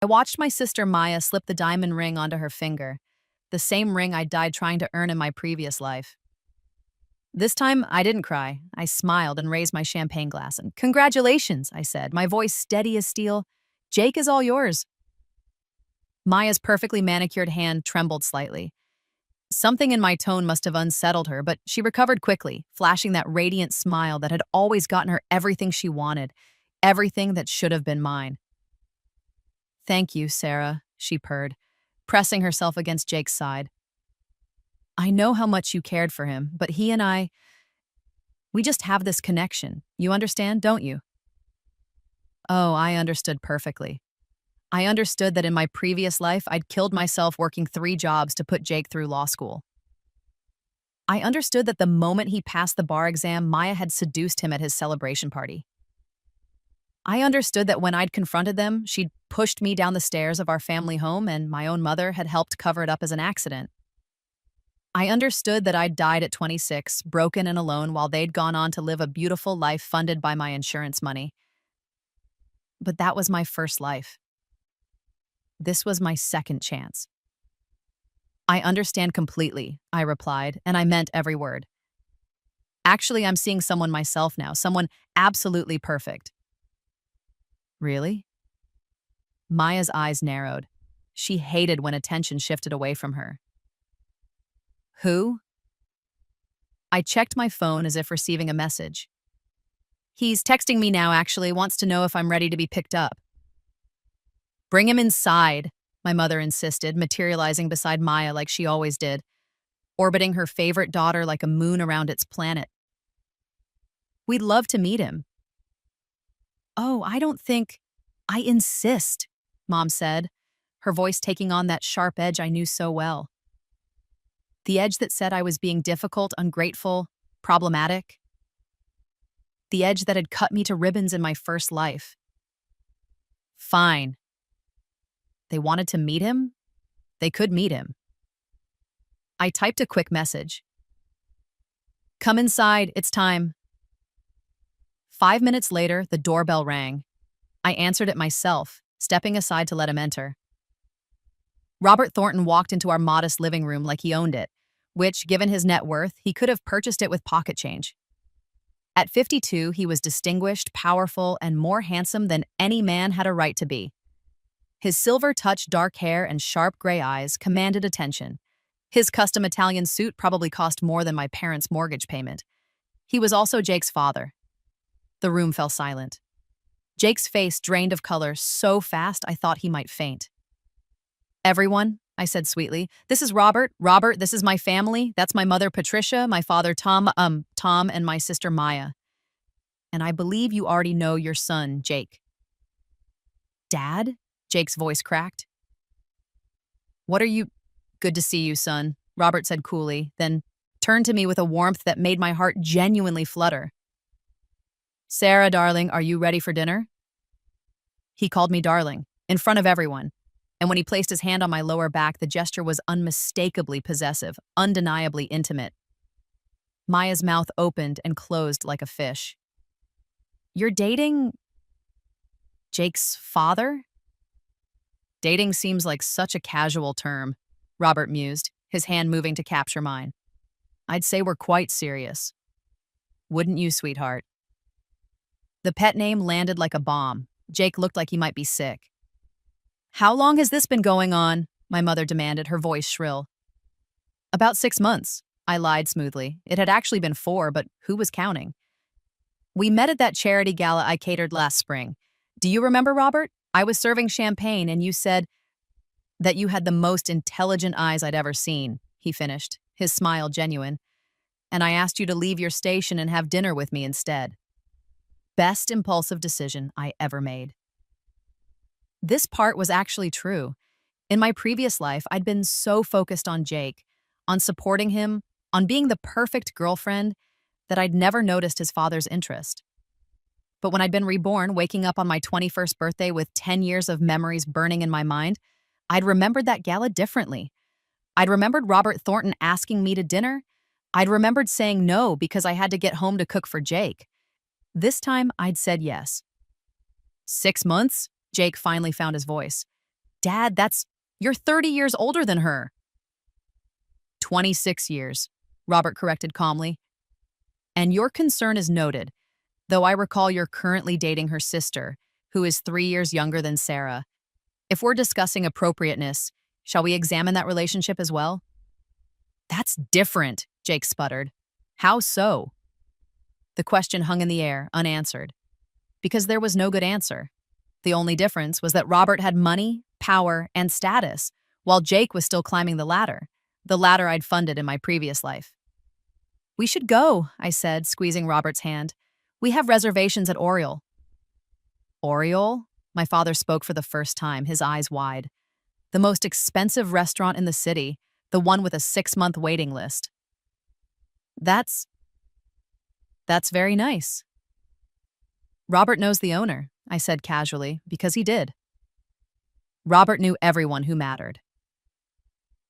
I watched my sister Maya slip the diamond ring onto her finger, the same ring I died trying to earn in my previous life. This time, I didn't cry. I smiled and raised my champagne glass. And congratulations, I said, my voice steady as steel. Jake is all yours. Maya's perfectly manicured hand trembled slightly. Something in my tone must have unsettled her, but she recovered quickly, flashing that radiant smile that had always gotten her everything she wanted, everything that should have been mine. Thank you, Sarah, she purred, pressing herself against Jake's side. I know how much you cared for him, but he and we just have this connection. You understand, don't you? Oh, I understood perfectly. I understood that in my previous life, I'd killed myself working 3 jobs to put Jake through law school. I understood that the moment he passed the bar exam, Maya had seduced him at his celebration party. I understood that when I'd confronted them, she'd pushed me down the stairs of our family home and my own mother had helped cover it up as an accident. I understood that I'd died at 26, broken and alone, while they'd gone on to live a beautiful life funded by my insurance money. But that was my first life. This was my second chance. I understand completely, I replied, and I meant every word. Actually, I'm seeing someone myself now, someone absolutely perfect. Really? Maya's eyes narrowed. She hated when attention shifted away from her. Who? I checked my phone as if receiving a message. He's texting me now, actually, wants to know if I'm ready to be picked up. Bring him inside, my mother insisted, materializing beside Maya like she always did, orbiting her favorite daughter like a moon around its planet. We'd love to meet him. Oh, I insist, Mom said, her voice taking on that sharp edge I knew so well. The edge that said I was being difficult, ungrateful, problematic. The edge that had cut me to ribbons in my first life. Fine. They wanted to meet him? They could meet him. I typed a quick message. Come inside, it's time. 5 minutes later, the doorbell rang. I answered it myself, stepping aside to let him enter. Robert Thornton walked into our modest living room like he owned it, which, given his net worth, he could have purchased it with pocket change. At 52, he was distinguished, powerful, and more handsome than any man had a right to be. His silver-touched dark hair and sharp gray eyes commanded attention. His custom Italian suit probably cost more than my parents' mortgage payment. He was also Jake's father. The room fell silent. Jake's face drained of color so fast I thought he might faint. Everyone, I said sweetly, this is Robert. Robert, this is my family. That's my mother, Patricia, my father, Tom, and my sister, Maya. And I believe you already know your son, Jake. Dad? Jake's voice cracked. What are you— Good to see you, son, Robert said coolly, then turned to me with a warmth that made my heart genuinely flutter. Sarah, darling, are you ready for dinner? He called me darling, in front of everyone, and when he placed his hand on my lower back, the gesture was unmistakably possessive, undeniably intimate. Maya's mouth opened and closed like a fish. You're dating Jake's father? Dating seems like such a casual term, Robert mused, his hand moving to capture mine. I'd say we're quite serious. Wouldn't you, sweetheart? The pet name landed like a bomb. Jake looked like he might be sick. How long has this been going on? My mother demanded, her voice shrill. About 6 months, I lied smoothly. It had actually been 4, but who was counting? We met at that charity gala I catered last spring. Do you remember, Robert? I was serving champagne and you said that you had the most intelligent eyes I'd ever seen, he finished, his smile genuine. And I asked you to leave your station and have dinner with me instead. Best impulsive decision I ever made. This part was actually true. In my previous life, I'd been so focused on Jake, on supporting him, on being the perfect girlfriend, that I'd never noticed his father's interest. But when I'd been reborn, waking up on my 21st birthday with 10 years of memories burning in my mind, I'd remembered that gala differently. I'd remembered Robert Thornton asking me to dinner. I'd remembered saying no because I had to get home to cook for Jake. This time, I'd said yes. 6 months? Jake finally found his voice. Dad, you're 30 years older than her. 26 years, Robert corrected calmly. And your concern is noted, though I recall you're currently dating her sister, who is 3 years younger than Sarah. If we're discussing appropriateness, shall we examine that relationship as well? That's different, Jake sputtered. How so? The question hung in the air, unanswered. Because there was no good answer. The only difference was that Robert had money, power, and status, while Jake was still climbing the ladder I'd funded in my previous life. We should go, I said, squeezing Robert's hand. We have reservations at Oriole. Oriole? My father spoke for the first time, his eyes wide. The most expensive restaurant in the city, the one with a 6-month waiting list. That's very nice. Robert knows the owner, I said casually, because he did. Robert knew everyone who mattered.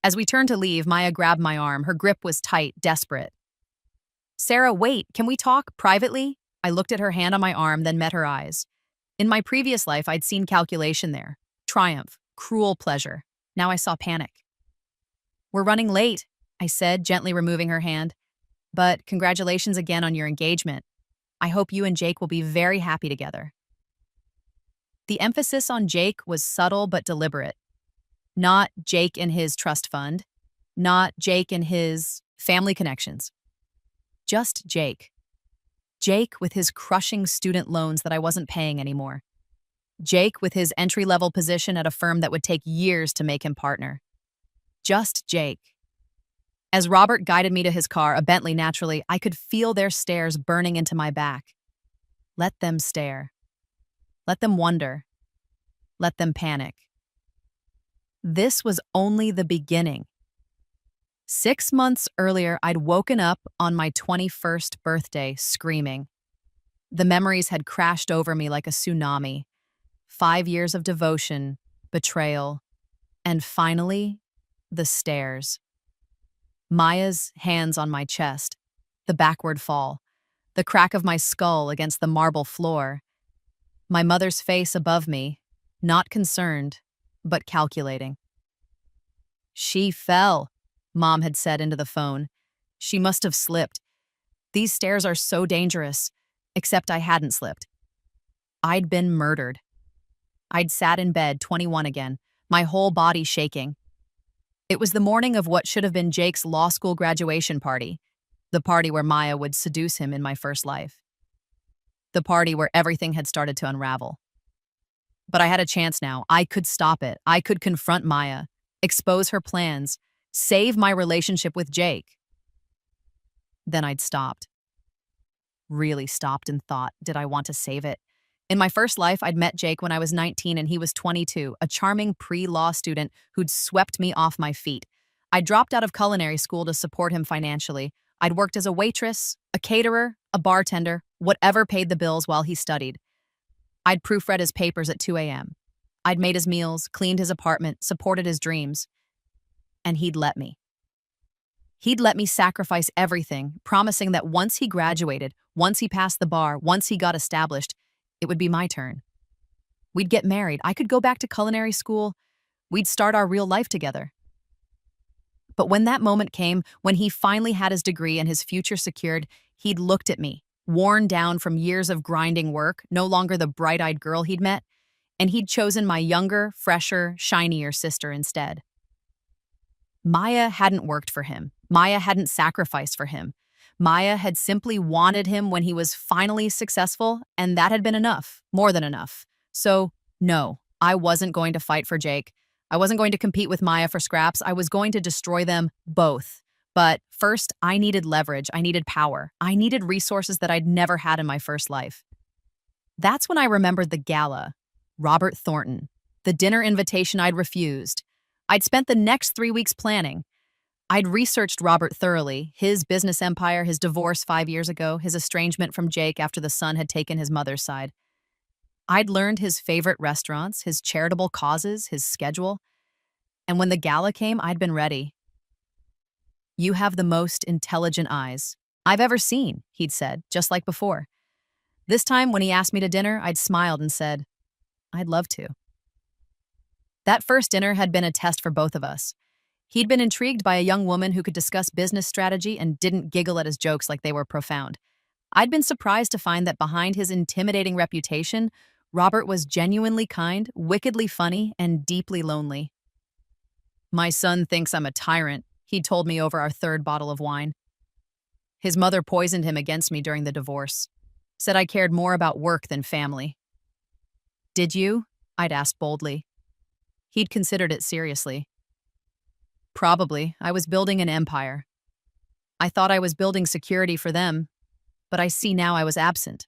As we turned to leave, Maya grabbed my arm. Her grip was tight, desperate. Sarah, wait, can we talk privately? I looked at her hand on my arm, then met her eyes. In my previous life, I'd seen calculation there. Triumph, cruel pleasure. Now I saw panic. We're running late, I said, gently removing her hand. But congratulations again on your engagement. I hope you and Jake will be very happy together. The emphasis on Jake was subtle but deliberate. Not Jake and his trust fund. Not Jake and his family connections. Just Jake. Jake with his crushing student loans that I wasn't paying anymore. Jake with his entry-level position at a firm that would take years to make him partner. Just Jake. As Robert guided me to his car, a Bentley naturally, I could feel their stares burning into my back. Let them stare. Let them wonder. Let them panic. This was only the beginning. 6 months earlier, I'd woken up on my 21st birthday screaming. The memories had crashed over me like a tsunami. 5 years of devotion, betrayal, and finally, the stares. Maya's hands on my chest, the backward fall, the crack of my skull against the marble floor. My mother's face above me, not concerned, but calculating. She fell, Mom had said into the phone. She must have slipped. These stairs are so dangerous, except I hadn't slipped. I'd been murdered. I'd sat in bed, 21 again, my whole body shaking. It was the morning of what should have been Jake's law school graduation party, the party where Maya would seduce him in my first life. The party where everything had started to unravel. But I had a chance now. I could stop it. I could confront Maya, expose her plans, save my relationship with Jake. Then I'd stopped. Really stopped and thought, did I want to save it? In my first life, I'd met Jake when I was 19 and he was 22, a charming pre-law student who'd swept me off my feet. I dropped out of culinary school to support him financially. I'd worked as a waitress, a caterer, a bartender, whatever paid the bills while he studied. I'd proofread his papers at 2 a.m. I'd made his meals, cleaned his apartment, supported his dreams. And he'd let me. He'd let me sacrifice everything, promising that once he graduated, once he passed the bar, once he got established, it would be my turn. We'd get married. I could go back to culinary school. We'd start our real life together. But when that moment came, when he finally had his degree and his future secured, he'd looked at me, worn down from years of grinding work, no longer the bright-eyed girl he'd met, and he'd chosen my younger, fresher, shinier sister instead. Maya hadn't worked for him. Maya hadn't sacrificed for him. Maya had simply wanted him when he was finally successful, and that had been enough, more than enough. So, no, I wasn't going to fight for Jake. I wasn't going to compete with Maya for scraps. I was going to destroy them both. But first, I needed leverage. I needed power. I needed resources that I'd never had in my first life. That's when I remembered the gala, Robert Thornton, the dinner invitation I'd refused. I'd spent the next 3 weeks planning. I'd researched Robert thoroughly, his business empire, his divorce 5 years ago, his estrangement from Jake after the son had taken his mother's side. I'd learned his favorite restaurants, his charitable causes, his schedule. And when the gala came, I'd been ready. You have the most intelligent eyes I've ever seen, he'd said, just like before. This time, when he asked me to dinner, I'd smiled and said, I'd love to. That first dinner had been a test for both of us. He'd been intrigued by a young woman who could discuss business strategy and didn't giggle at his jokes like they were profound. I'd been surprised to find that behind his intimidating reputation, Robert was genuinely kind, wickedly funny, and deeply lonely. My son thinks I'm a tyrant, he'd told me over our third bottle of wine. His mother poisoned him against me during the divorce. Said I cared more about work than family. Did you? I'd asked boldly. He'd considered it seriously. Probably. I was building an empire. I thought I was building security for them, but I see now I was absent.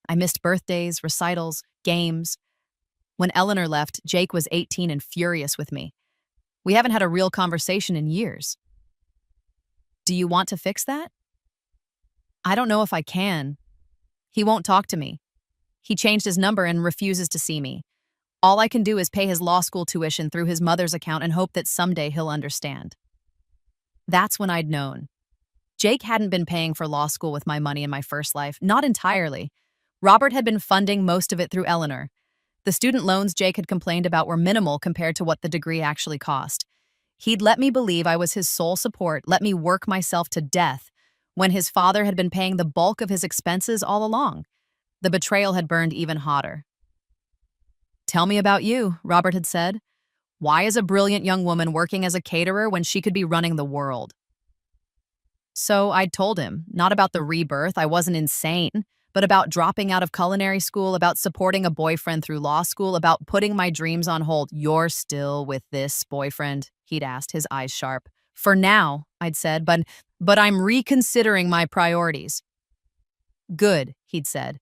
I missed birthdays, recitals, games. When Eleanor left, Jake was 18 and furious with me. We haven't had a real conversation in years. Do you want to fix that? I don't know if I can. He won't talk to me. He changed his number and refuses to see me. All I can do is pay his law school tuition through his mother's account and hope that someday he'll understand. That's when I'd known. Jake hadn't been paying for law school with my money in my first life, not entirely. Robert had been funding most of it through Eleanor. The student loans Jake had complained about were minimal compared to what the degree actually cost. He'd let me believe I was his sole support, let me work myself to death, when his father had been paying the bulk of his expenses all along. The betrayal had burned even hotter. Tell me about you, Robert had said. Why is a brilliant young woman working as a caterer when she could be running the world? So I'd told him, not about the rebirth, I wasn't insane, but about dropping out of culinary school, about supporting a boyfriend through law school, about putting my dreams on hold. You're still with this boyfriend? He'd asked, his eyes sharp. For now, I'd said, but I'm reconsidering my priorities. Good, he'd said.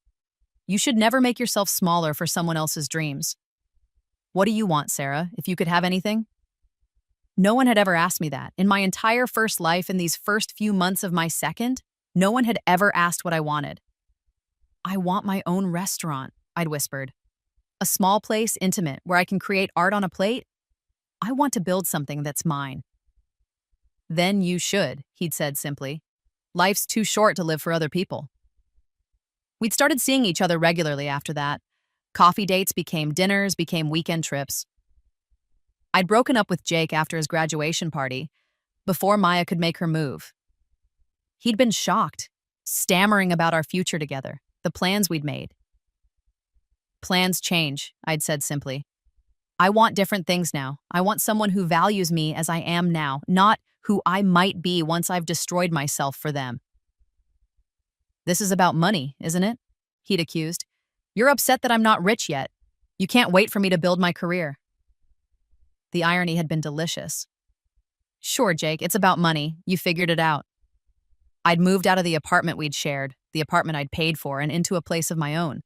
You should never make yourself smaller for someone else's dreams. What do you want, Sarah, if you could have anything? No one had ever asked me that. In my entire first life, in these first few months of my second, no one had ever asked what I wanted. I want my own restaurant, I'd whispered. A small place, intimate, where I can create art on a plate. I want to build something that's mine. Then you should, he'd said simply. Life's too short to live for other people. We'd started seeing each other regularly after that. Coffee dates became dinners, became weekend trips. I'd broken up with Jake after his graduation party, before Maya could make her move. He'd been shocked, stammering about our future together, the plans we'd made. Plans change, I'd said simply. I want different things now. I want someone who values me as I am now, not who I might be once I've destroyed myself for them. This is about money, isn't it? He'd accused. You're upset that I'm not rich yet. You can't wait for me to build my career. The irony had been delicious. Sure, Jake, it's about money. You figured it out. I'd moved out of the apartment we'd shared, the apartment I'd paid for, and into a place of my own.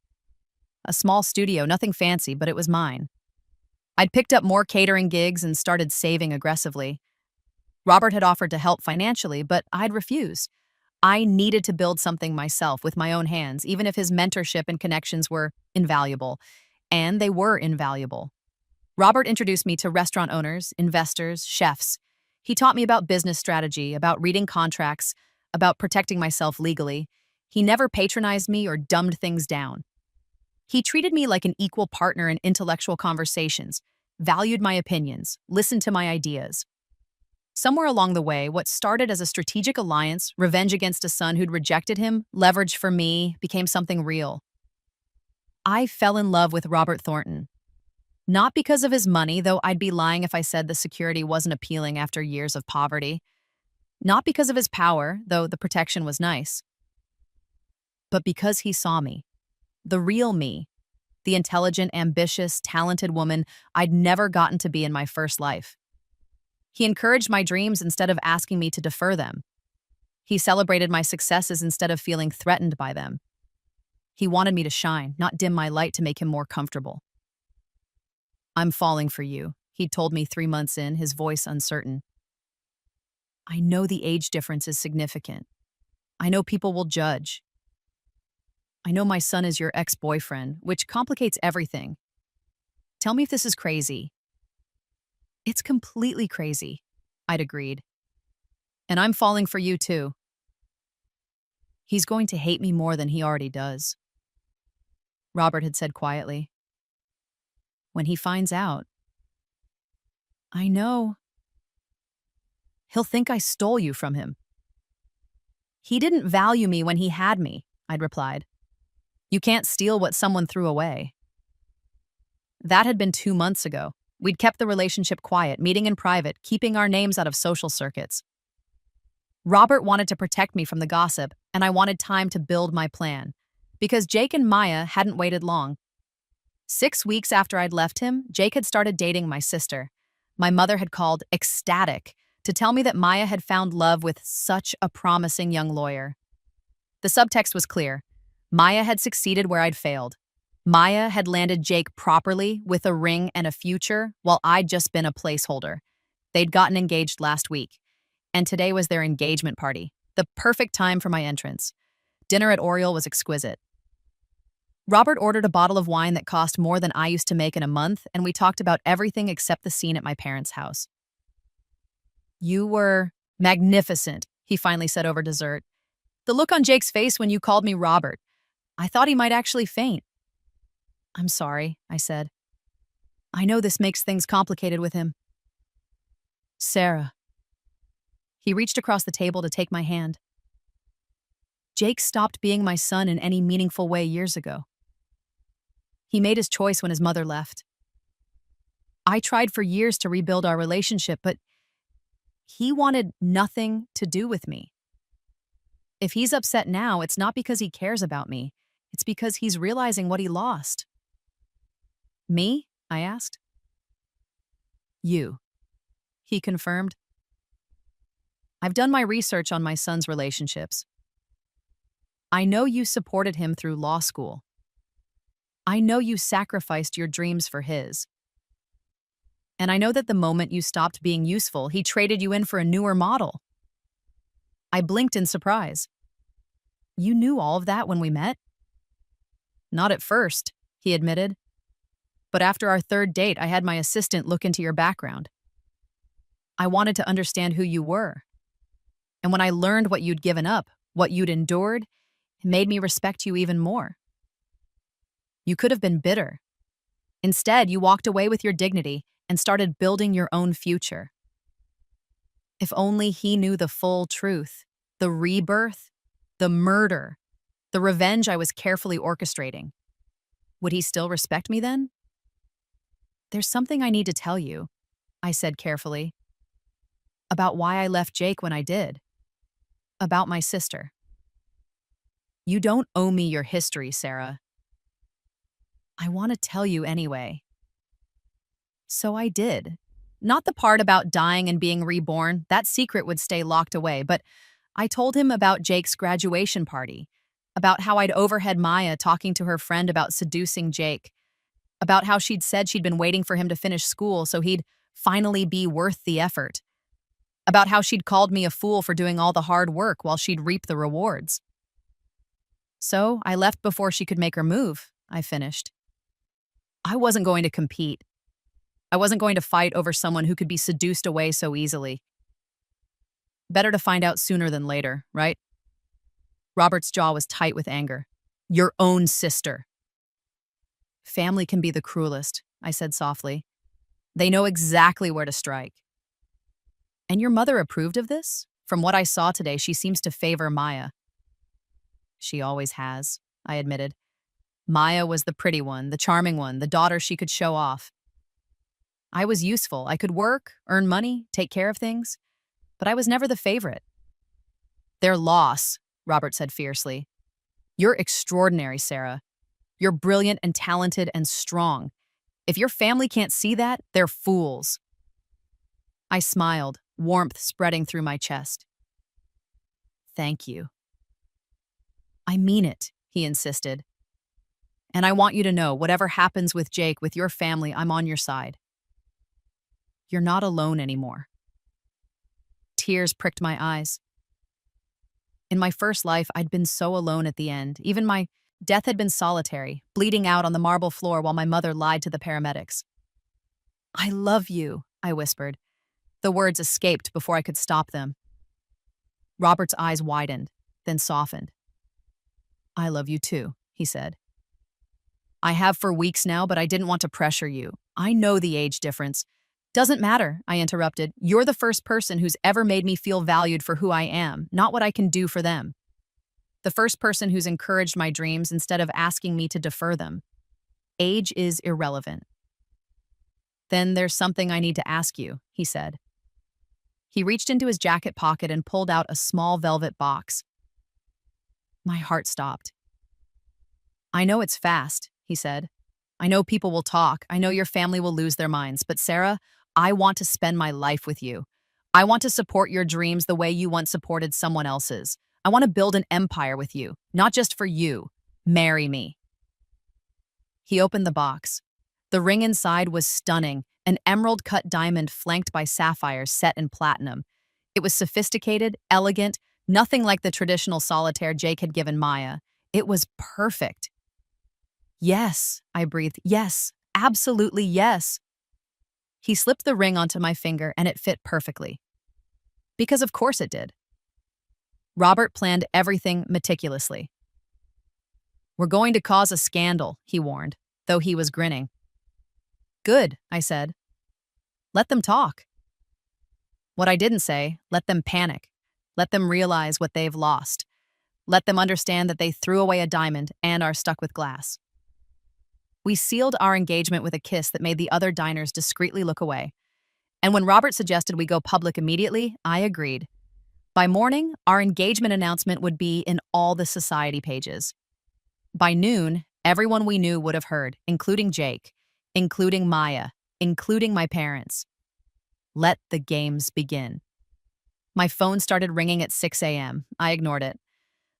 A small studio, nothing fancy, but it was mine. I'd picked up more catering gigs and started saving aggressively. Robert had offered to help financially, but I'd refused. I needed to build something myself with my own hands, even if his mentorship and connections were invaluable. And they were invaluable. Robert introduced me to restaurant owners, investors, chefs. He taught me about business strategy, about reading contracts, about protecting myself legally. He never patronized me or dumbed things down. He treated me like an equal partner in intellectual conversations, valued my opinions, listened to my ideas. Somewhere along the way, what started as a strategic alliance, revenge against a son who'd rejected him, leverage for me, became something real. I fell in love with Robert Thornton. Not because of his money, though I'd be lying if I said the security wasn't appealing after years of poverty. Not because of his power, though the protection was nice. But because he saw me. The real me. The intelligent, ambitious, talented woman I'd never gotten to be in my first life. He encouraged my dreams instead of asking me to defer them. He celebrated my successes instead of feeling threatened by them. He wanted me to shine, not dim my light to make him more comfortable. I'm falling for you, he'd told me 3 months in, his voice uncertain. I know the age difference is significant. I know people will judge. I know my son is your ex-boyfriend, which complicates everything. Tell me if this is crazy. It's completely crazy, I'd agreed. And I'm falling for you too. He's going to hate me more than he already does. Robert had said quietly. When he finds out, I know. He'll think I stole you from him. He didn't value me when he had me, I'd replied. You can't steal what someone threw away. That had been 2 months ago. We'd kept the relationship quiet, meeting in private, keeping our names out of social circuits. Robert wanted to protect me from the gossip, and I wanted time to build my plan. Because Jake and Maya hadn't waited long. 6 weeks after I'd left him, Jake had started dating my sister. My mother had called ecstatic to tell me that Maya had found love with such a promising young lawyer. The subtext was clear. Maya had succeeded where I'd failed. Maya had landed Jake properly with a ring and a future, while I'd just been a placeholder. They'd gotten engaged last week, and today was their engagement party, the perfect time for my entrance. Dinner at Oriole was exquisite. Robert ordered a bottle of wine that cost more than I used to make in a month, and we talked about everything except the scene at my parents' house. You were magnificent, he finally said over dessert. The look on Jake's face when you called me Robert. I thought he might actually faint. I'm sorry, I said. I know this makes things complicated with him. Sarah. He reached across the table to take my hand. Jake stopped being my son in any meaningful way years ago. He made his choice when his mother left. I tried for years to rebuild our relationship, but he wanted nothing to do with me. If he's upset now, it's not because he cares about me. It's because he's realizing what he lost. Me? I asked. You, he confirmed. I've done my research on my son's relationships. I know you supported him through law school. I know you sacrificed your dreams for his. And I know that the moment you stopped being useful, he traded you in for a newer model. I blinked in surprise. You knew all of that when we met? Not at first, he admitted. But after our third date, I had my assistant look into your background. I wanted to understand who you were. And when I learned what you'd given up, what you'd endured, it made me respect you even more. You could have been bitter. Instead, you walked away with your dignity and started building your own future. If only he knew the full truth, the rebirth, the murder, the revenge I was carefully orchestrating. Would he still respect me then? There's something I need to tell you, I said carefully. About why I left Jake when I did. About my sister. You don't owe me your history, Sarah. I want to tell you anyway. So I did. Not the part about dying and being reborn, that secret would stay locked away, but I told him about Jake's graduation party, about how I'd overheard Maya talking to her friend about seducing Jake, about how she'd said she'd been waiting for him to finish school so he'd finally be worth the effort, about how she'd called me a fool for doing all the hard work while she'd reap the rewards. So I left before she could make her move, I finished. I wasn't going to compete. I wasn't going to fight over someone who could be seduced away so easily. Better to find out sooner than later, right? Robert's jaw was tight with anger. Your own sister. Family can be the cruelest, I said softly. They know exactly where to strike. And your mother approved of this? From what I saw today, she seems to favor Maya. She always has, I admitted. Maya was the pretty one, the charming one, the daughter she could show off. I was useful. I could work, earn money, take care of things. But I was never the favorite. Their loss, Robert said fiercely. You're extraordinary, Sarah. You're brilliant and talented and strong. If your family can't see that, they're fools. I smiled, warmth spreading through my chest. Thank you. I mean it, he insisted. And I want you to know, whatever happens with Jake, with your family, I'm on your side. You're not alone anymore. Tears pricked my eyes. In my first life, I'd been so alone at the end. Even my death had been solitary, bleeding out on the marble floor while my mother lied to the paramedics. I love you, I whispered. The words escaped before I could stop them. Robert's eyes widened, then softened. I love you too, he said. I have for weeks now, but I didn't want to pressure you. I know the age difference. Doesn't matter, I interrupted. You're the first person who's ever made me feel valued for who I am, not what I can do for them. The first person who's encouraged my dreams instead of asking me to defer them. Age is irrelevant. Then there's something I need to ask you, he said. He reached into his jacket pocket and pulled out a small velvet box. My heart stopped. I know it's fast, he said. I know people will talk. I know your family will lose their minds. But Sarah, I want to spend my life with you. I want to support your dreams the way you once supported someone else's. I want to build an empire with you, not just for you. Marry me. He opened the box. The ring inside was stunning, an emerald-cut diamond flanked by sapphires set in platinum. It was sophisticated, elegant, nothing like the traditional solitaire Jake had given Maya. It was perfect. Yes, I breathed. Yes, absolutely yes. He slipped the ring onto my finger and it fit perfectly. Because of course it did. Robert planned everything meticulously. We're going to cause a scandal, he warned, though he was grinning. Good, I said. Let them talk. What I didn't say, let them panic. Let them realize what they've lost. Let them understand that they threw away a diamond and are stuck with glass. We sealed our engagement with a kiss that made the other diners discreetly look away. And when Robert suggested we go public immediately, I agreed. By morning, our engagement announcement would be in all the society pages. By noon, everyone we knew would have heard, including Jake, including Maya, including my parents. Let the games begin. My phone started ringing at 6 a.m. I ignored it.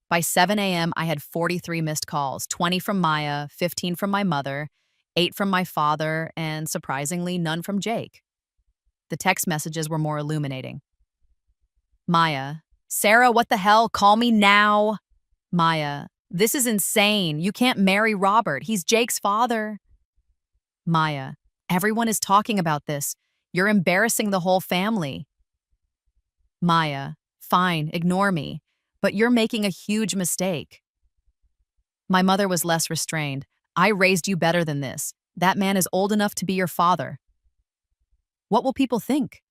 By 7 a.m., I had 43 missed calls, 20 from Maya, 15 from my mother, 8 from my father, and surprisingly, none from Jake. The text messages were more illuminating. Maya, Sarah, what the hell? Call me now. Maya, this is insane. You can't marry Robert. He's Jake's father. Maya, everyone is talking about this. You're embarrassing the whole family. Maya, fine, ignore me. But you're making a huge mistake. My mother was less restrained. I raised you better than this. That man is old enough to be your father. What will people think?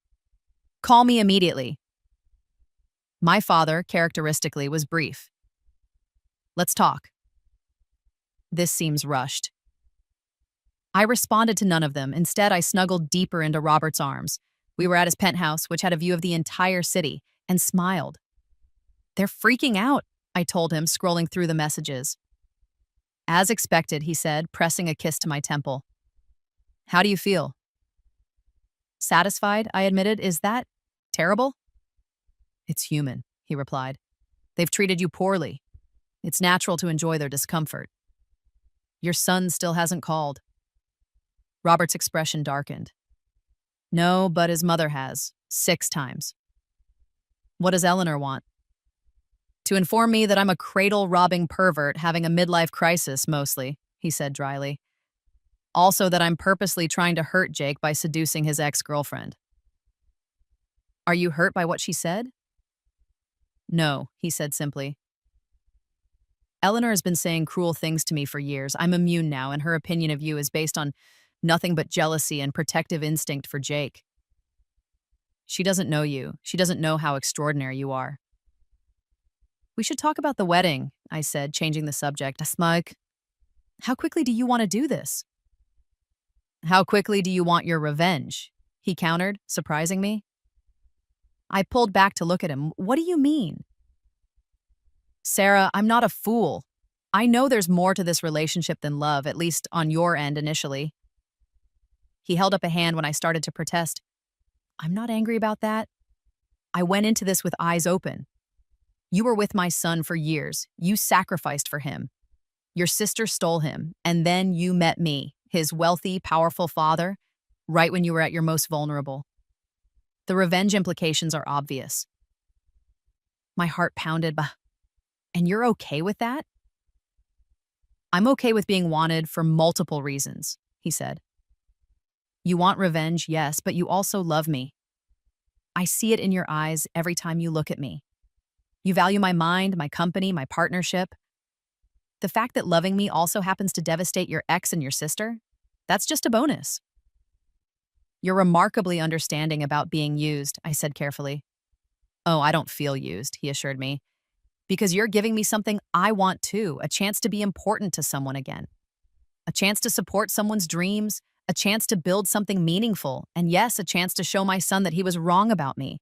Call me immediately. My father, characteristically, was brief. Let's talk. This seems rushed. I responded to none of them. Instead, I snuggled deeper into Robert's arms. We were at his penthouse, which had a view of the entire city, and smiled. They're freaking out, I told him, scrolling through the messages. As expected, he said, pressing a kiss to my temple. How do you feel? Satisfied, I admitted. Is that terrible? It's human, he replied. They've treated you poorly. It's natural to enjoy their discomfort. Your son still hasn't called. Robert's expression darkened. No, but his mother has, 6 times. What does Eleanor want? To inform me that I'm a cradle-robbing pervert having a midlife crisis, mostly, he said dryly. Also that I'm purposely trying to hurt Jake by seducing his ex-girlfriend. Are you hurt by what she said? No, he said simply. Eleanor has been saying cruel things to me for years. I'm immune now, and her opinion of you is based on nothing but jealousy and protective instinct for Jake. She doesn't know you. She doesn't know how extraordinary you are. We should talk about the wedding, I said, changing the subject. Smug. How quickly do you want to do this? How quickly do you want your revenge? He countered, surprising me. I pulled back to look at him. What do you mean? Sarah, I'm not a fool. I know there's more to this relationship than love, at least on your end initially. He held up a hand when I started to protest. I'm not angry about that. I went into this with eyes open. You were with my son for years. You sacrificed for him. Your sister stole him, and then you met me, his wealthy, powerful father, right when you were at your most vulnerable. The revenge implications are obvious. My heart pounded. And you're okay with that? I'm okay with being wanted for multiple reasons, he said. You want revenge, yes, but you also love me. I see it in your eyes every time you look at me. You value my mind, my company, my partnership. The fact that loving me also happens to devastate your ex and your sister, that's just a bonus. You're remarkably understanding about being used, I said carefully. Oh, I don't feel used, he assured me. Because you're giving me something I want too, a chance to be important to someone again. A chance to support someone's dreams, a chance to build something meaningful, and yes, a chance to show my son that he was wrong about me,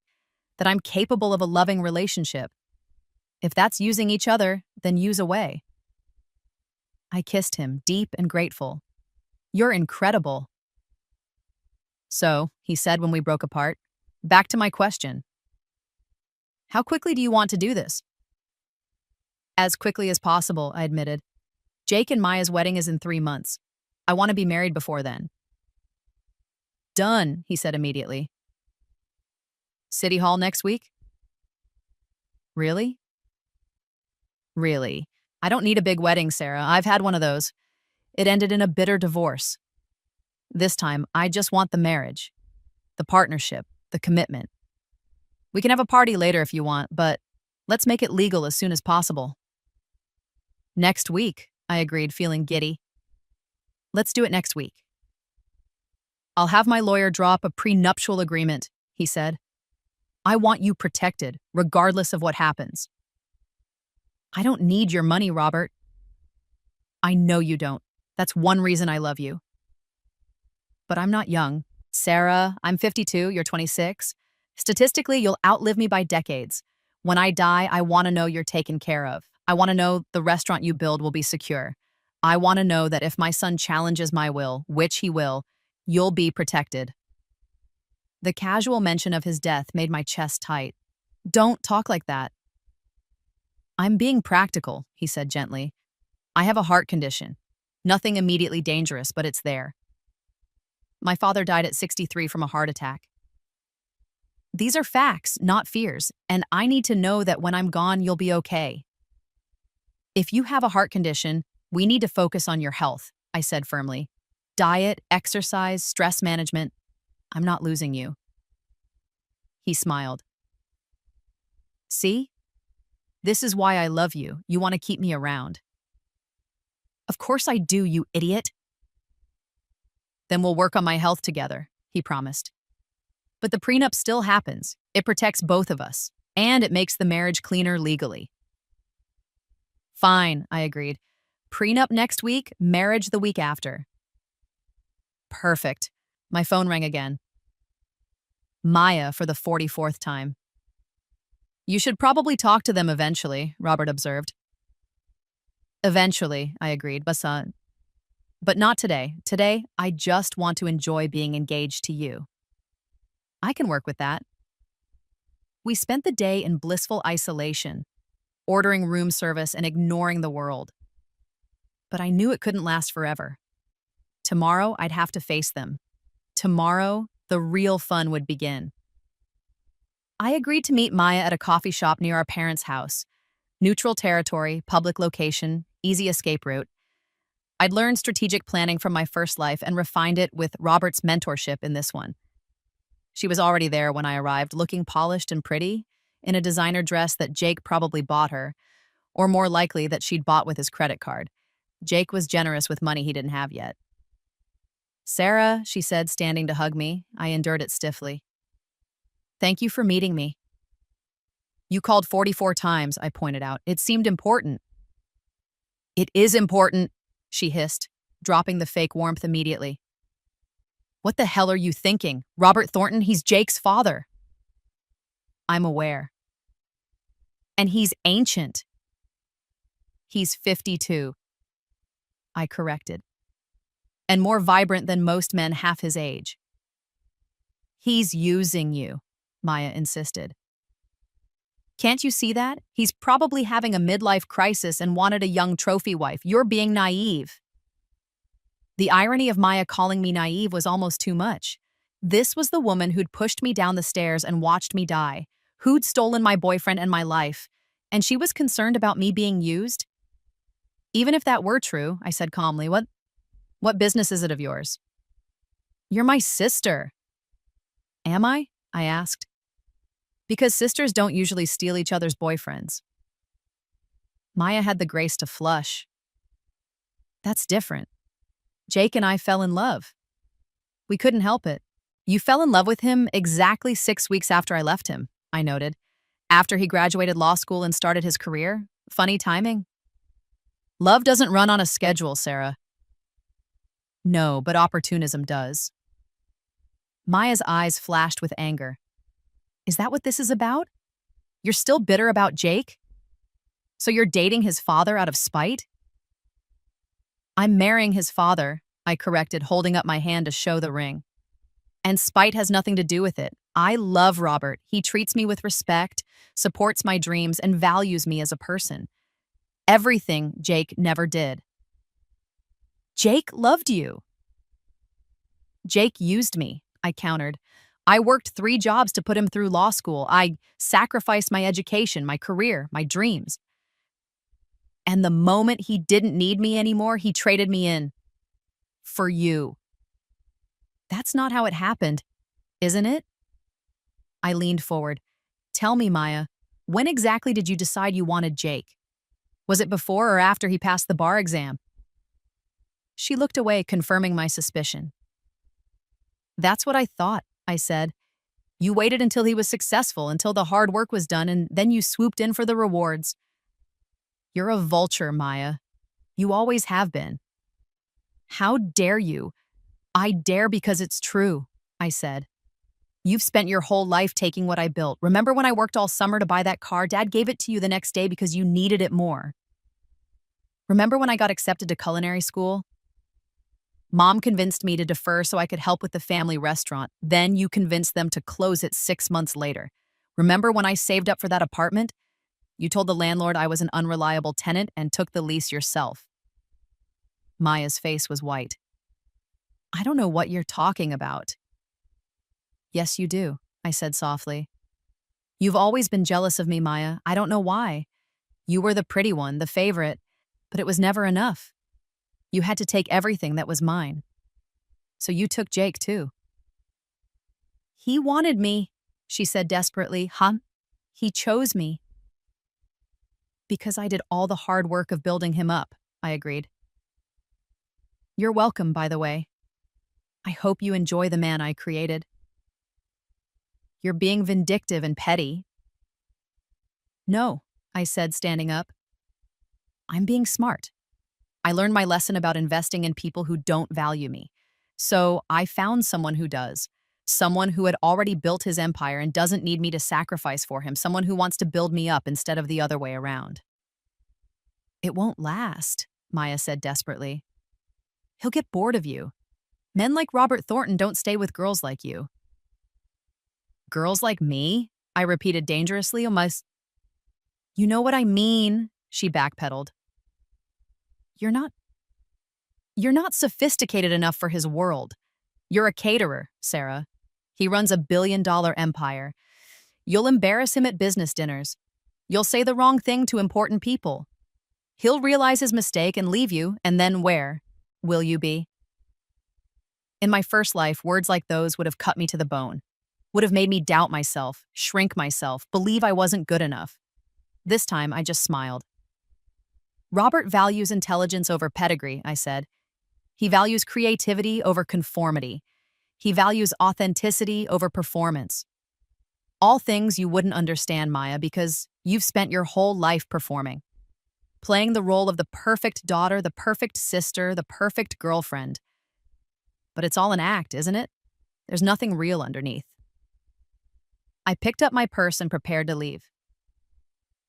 that I'm capable of a loving relationship. If that's using each other, then use away. I kissed him, deep and grateful. You're incredible. So, he said when we broke apart, back to my question. How quickly do you want to do this? As quickly as possible, I admitted. Jake and Maya's wedding is in 3 months. I want to be married before then. Done, he said immediately. City Hall next week? Really? Really. I don't need a big wedding, Sarah. I've had one of those. It ended in a bitter divorce. This time, I just want the marriage, the partnership, the commitment. We can have a party later if you want, but let's make it legal as soon as possible. Next week, I agreed, feeling giddy. Let's do it next week. I'll have my lawyer draw up a prenuptial agreement, he said. I want you protected, regardless of what happens. I don't need your money, Robert. I know you don't. That's one reason I love you. But I'm not young. Sarah, I'm 52, you're 26. Statistically, you'll outlive me by decades. When I die, I want to know you're taken care of. I want to know the restaurant you build will be secure. I want to know that if my son challenges my will, which he will, you'll be protected. The casual mention of his death made my chest tight. Don't talk like that. I'm being practical, he said gently. I have a heart condition. Nothing immediately dangerous, but it's there. My father died at 63 from a heart attack. These are facts, not fears, and I need to know that when I'm gone, you'll be okay. If you have a heart condition, we need to focus on your health, I said firmly. Diet, exercise, stress management. I'm not losing you. He smiled. See? This is why I love you. You want to keep me around. Of course I do, you idiot. Then we'll work on my health together, he promised. But the prenup still happens. It protects both of us, and it makes the marriage cleaner legally. Fine, I agreed. Prenup next week, marriage the week after. Perfect. My phone rang again. Maya for the 44th time. You should probably talk to them eventually, Robert observed. Eventually, I agreed, but not today. Today, I just want to enjoy being engaged to you. I can work with that. We spent the day in blissful isolation, ordering room service and ignoring the world. But I knew it couldn't last forever. Tomorrow, I'd have to face them. Tomorrow, the real fun would begin. I agreed to meet Maya at a coffee shop near our parents' house. Neutral territory, public location, easy escape route. I'd learned strategic planning from my first life and refined it with Robert's mentorship in this one. She was already there when I arrived, looking polished and pretty, in a designer dress that Jake probably bought her, or more likely that she'd bought with his credit card. Jake was generous with money he didn't have yet. Sarah, she said, standing to hug me. I endured it stiffly. Thank you for meeting me. You called 44 times, I pointed out. It seemed important. It is important, she hissed, dropping the fake warmth immediately. What the hell are you thinking? Robert Thornton, he's Jake's father. I'm aware. And he's ancient. He's 52. I corrected. And more vibrant than most men half his age. He's using you, Maya insisted. Can't you see that? He's probably having a midlife crisis and wanted a young trophy wife. You're being naive. The irony of Maya calling me naive was almost too much. This was the woman who'd pushed me down the stairs and watched me die, who'd stolen my boyfriend and my life, and she was concerned about me being used? Even if that were true, I said calmly, what business is it of yours? You're my sister. Am I? I asked. Because sisters don't usually steal each other's boyfriends. Maya had the grace to flush. That's different. Jake and I fell in love. We couldn't help it. You fell in love with him exactly 6 weeks after I left him, I noted. After he graduated law school and started his career? Funny timing. Love doesn't run on a schedule, Sarah. No, but opportunism does. Maya's eyes flashed with anger. Is that what this is about? You're still bitter about Jake? So you're dating his father out of spite? I'm marrying his father, I corrected, holding up my hand to show the ring. And spite has nothing to do with it. I love Robert. He treats me with respect, supports my dreams, and values me as a person. Everything Jake never did. Jake loved you. Jake used me, I countered. I worked 3 jobs to put him through law school. I sacrificed my education, my career, my dreams. And the moment he didn't need me anymore, he traded me in. For you. That's not how it happened, isn't it? I leaned forward. Tell me, Maya, when exactly did you decide you wanted Jake? Was it before or after he passed the bar exam? She looked away, confirming my suspicion. That's what I thought, I said. You waited until he was successful, until the hard work was done, and then you swooped in for the rewards. You're a vulture, Maya. You always have been. How dare you? I dare because it's true, I said. You've spent your whole life taking what I built. Remember when I worked all summer to buy that car? Dad gave it to you the next day because you needed it more. Remember when I got accepted to culinary school? Mom convinced me to defer so I could help with the family restaurant. Then you convinced them to close it 6 months later. Remember when I saved up for that apartment? You told the landlord I was an unreliable tenant and took the lease yourself. Maya's face was white. I don't know what you're talking about. Yes, you do, I said softly. You've always been jealous of me, Maya. I don't know why. You were the pretty one, the favorite, but it was never enough. You had to take everything that was mine. So you took Jake, too. He wanted me, she said desperately. Huh? He chose me. Because I did all the hard work of building him up, I agreed. You're welcome, by the way. I hope you enjoy the man I created. You're being vindictive and petty. No, I said, standing up. I'm being smart. I learned my lesson about investing in people who don't value me. So I found someone who does. Someone who had already built his empire and doesn't need me to sacrifice for him. Someone who wants to build me up instead of the other way around. It won't last, Maya said desperately. He'll get bored of you. Men like Robert Thornton don't stay with girls like you. Girls like me? I repeated dangerously, almost. You know what I mean, she backpedaled. You're not sophisticated enough for his world. You're a caterer, Sarah. He runs a billion-dollar empire. You'll embarrass him at business dinners. You'll say the wrong thing to important people. He'll realize his mistake and leave you, and then where will you be? In my first life, words like those would have cut me to the bone, would have made me doubt myself, shrink myself, believe I wasn't good enough. This time, I just smiled. Robert values intelligence over pedigree, I said. He values creativity over conformity. He values authenticity over performance. All things you wouldn't understand, Maya, because you've spent your whole life performing. Playing the role of the perfect daughter, the perfect sister, the perfect girlfriend. But it's all an act, isn't it? There's nothing real underneath. I picked up my purse and prepared to leave.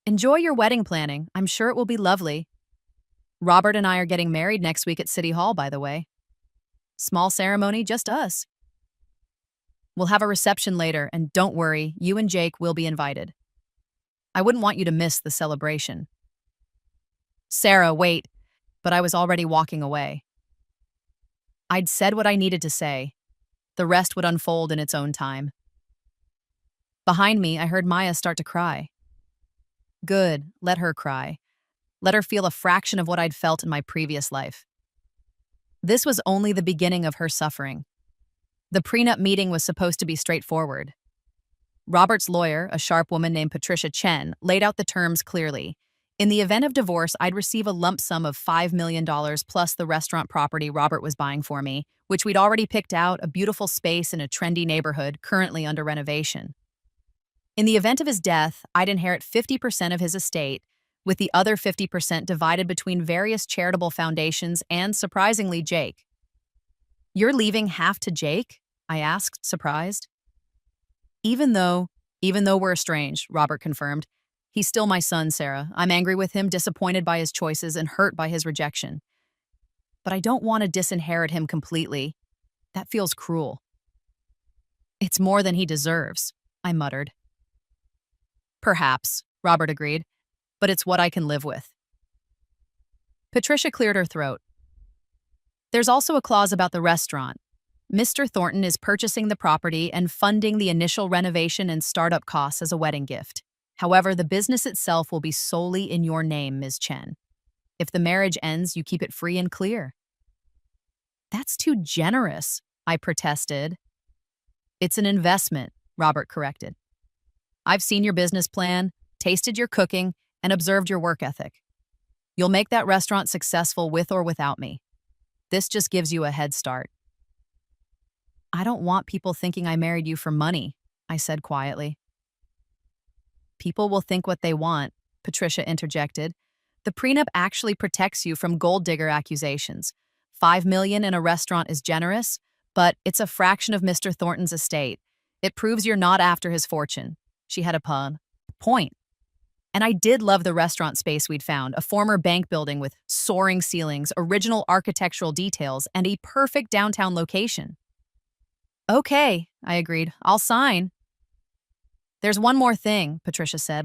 Enjoy your wedding planning. I'm sure it will be lovely. Robert and I are getting married next week at City Hall, by the way. Small ceremony, just us. We'll have a reception later, and don't worry, you and Jake will be invited. I wouldn't want you to miss the celebration. Sarah, wait, but I was already walking away. I'd said what I needed to say. The rest would unfold in its own time. Behind me, I heard Maya start to cry. Good, let her cry. Let her feel a fraction of what I'd felt in my previous life. This was only the beginning of her suffering. The prenup meeting was supposed to be straightforward. Robert's lawyer, a sharp woman named Patricia Chen, laid out the terms clearly. In the event of divorce, I'd receive a lump sum of $5 million plus the restaurant property Robert was buying for me, which we'd already picked out, a beautiful space in a trendy neighborhood currently under renovation. In the event of his death, I'd inherit 50% of his estate, with the other 50% divided between various charitable foundations and, surprisingly, Jake. "You're leaving half to Jake?" I asked, surprised. Even though we're estranged," Robert confirmed. "He's still my son, Sarah. I'm angry with him, disappointed by his choices, and hurt by his rejection. But I don't want to disinherit him completely. That feels cruel." "It's more than he deserves," I muttered. "Perhaps," Robert agreed, "but it's what I can live with." Patricia cleared her throat. "There's also a clause about the restaurant. Mr. Thornton is purchasing the property and funding the initial renovation and startup costs as a wedding gift. However, the business itself will be solely in your name, Ms. Chen. If the marriage ends, you keep it free and clear." "That's too generous," I protested. "It's an investment," Robert corrected. "I've seen your business plan, tasted your cooking, and observed your work ethic. You'll make that restaurant successful with or without me. This just gives you a head start." "I don't want people thinking I married you for money," I said quietly. "People will think what they want," Patricia interjected. "The prenup actually protects you from gold digger accusations. $5 million in a restaurant is generous, but it's a fraction of Mr. Thornton's estate. It proves you're not after his fortune." She had a point. And I did love the restaurant space we'd found, a former bank building with soaring ceilings, original architectural details, and a perfect downtown location. "Okay," I agreed. "I'll sign." "There's one more thing," Patricia said.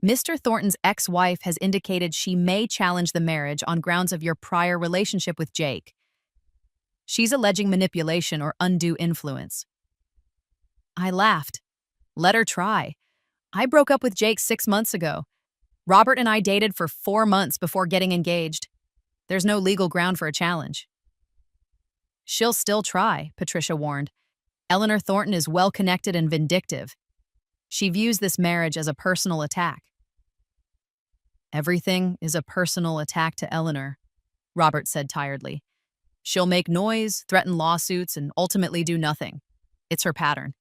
Mr. Thornton's ex-wife has indicated she may challenge the marriage on grounds of your prior relationship with Jake. She's alleging manipulation or undue influence." I laughed. Let her try. I broke up with Jake 6 months ago. Robert and I dated for 4 months before getting engaged. There's no legal ground for a challenge. "She'll still try," Patricia warned. "Eleanor Thornton is well-connected and vindictive. She views this marriage as a personal attack." "Everything is a personal attack to Eleanor," Robert said tiredly. "She'll make noise, threaten lawsuits, and ultimately do nothing. It's her pattern."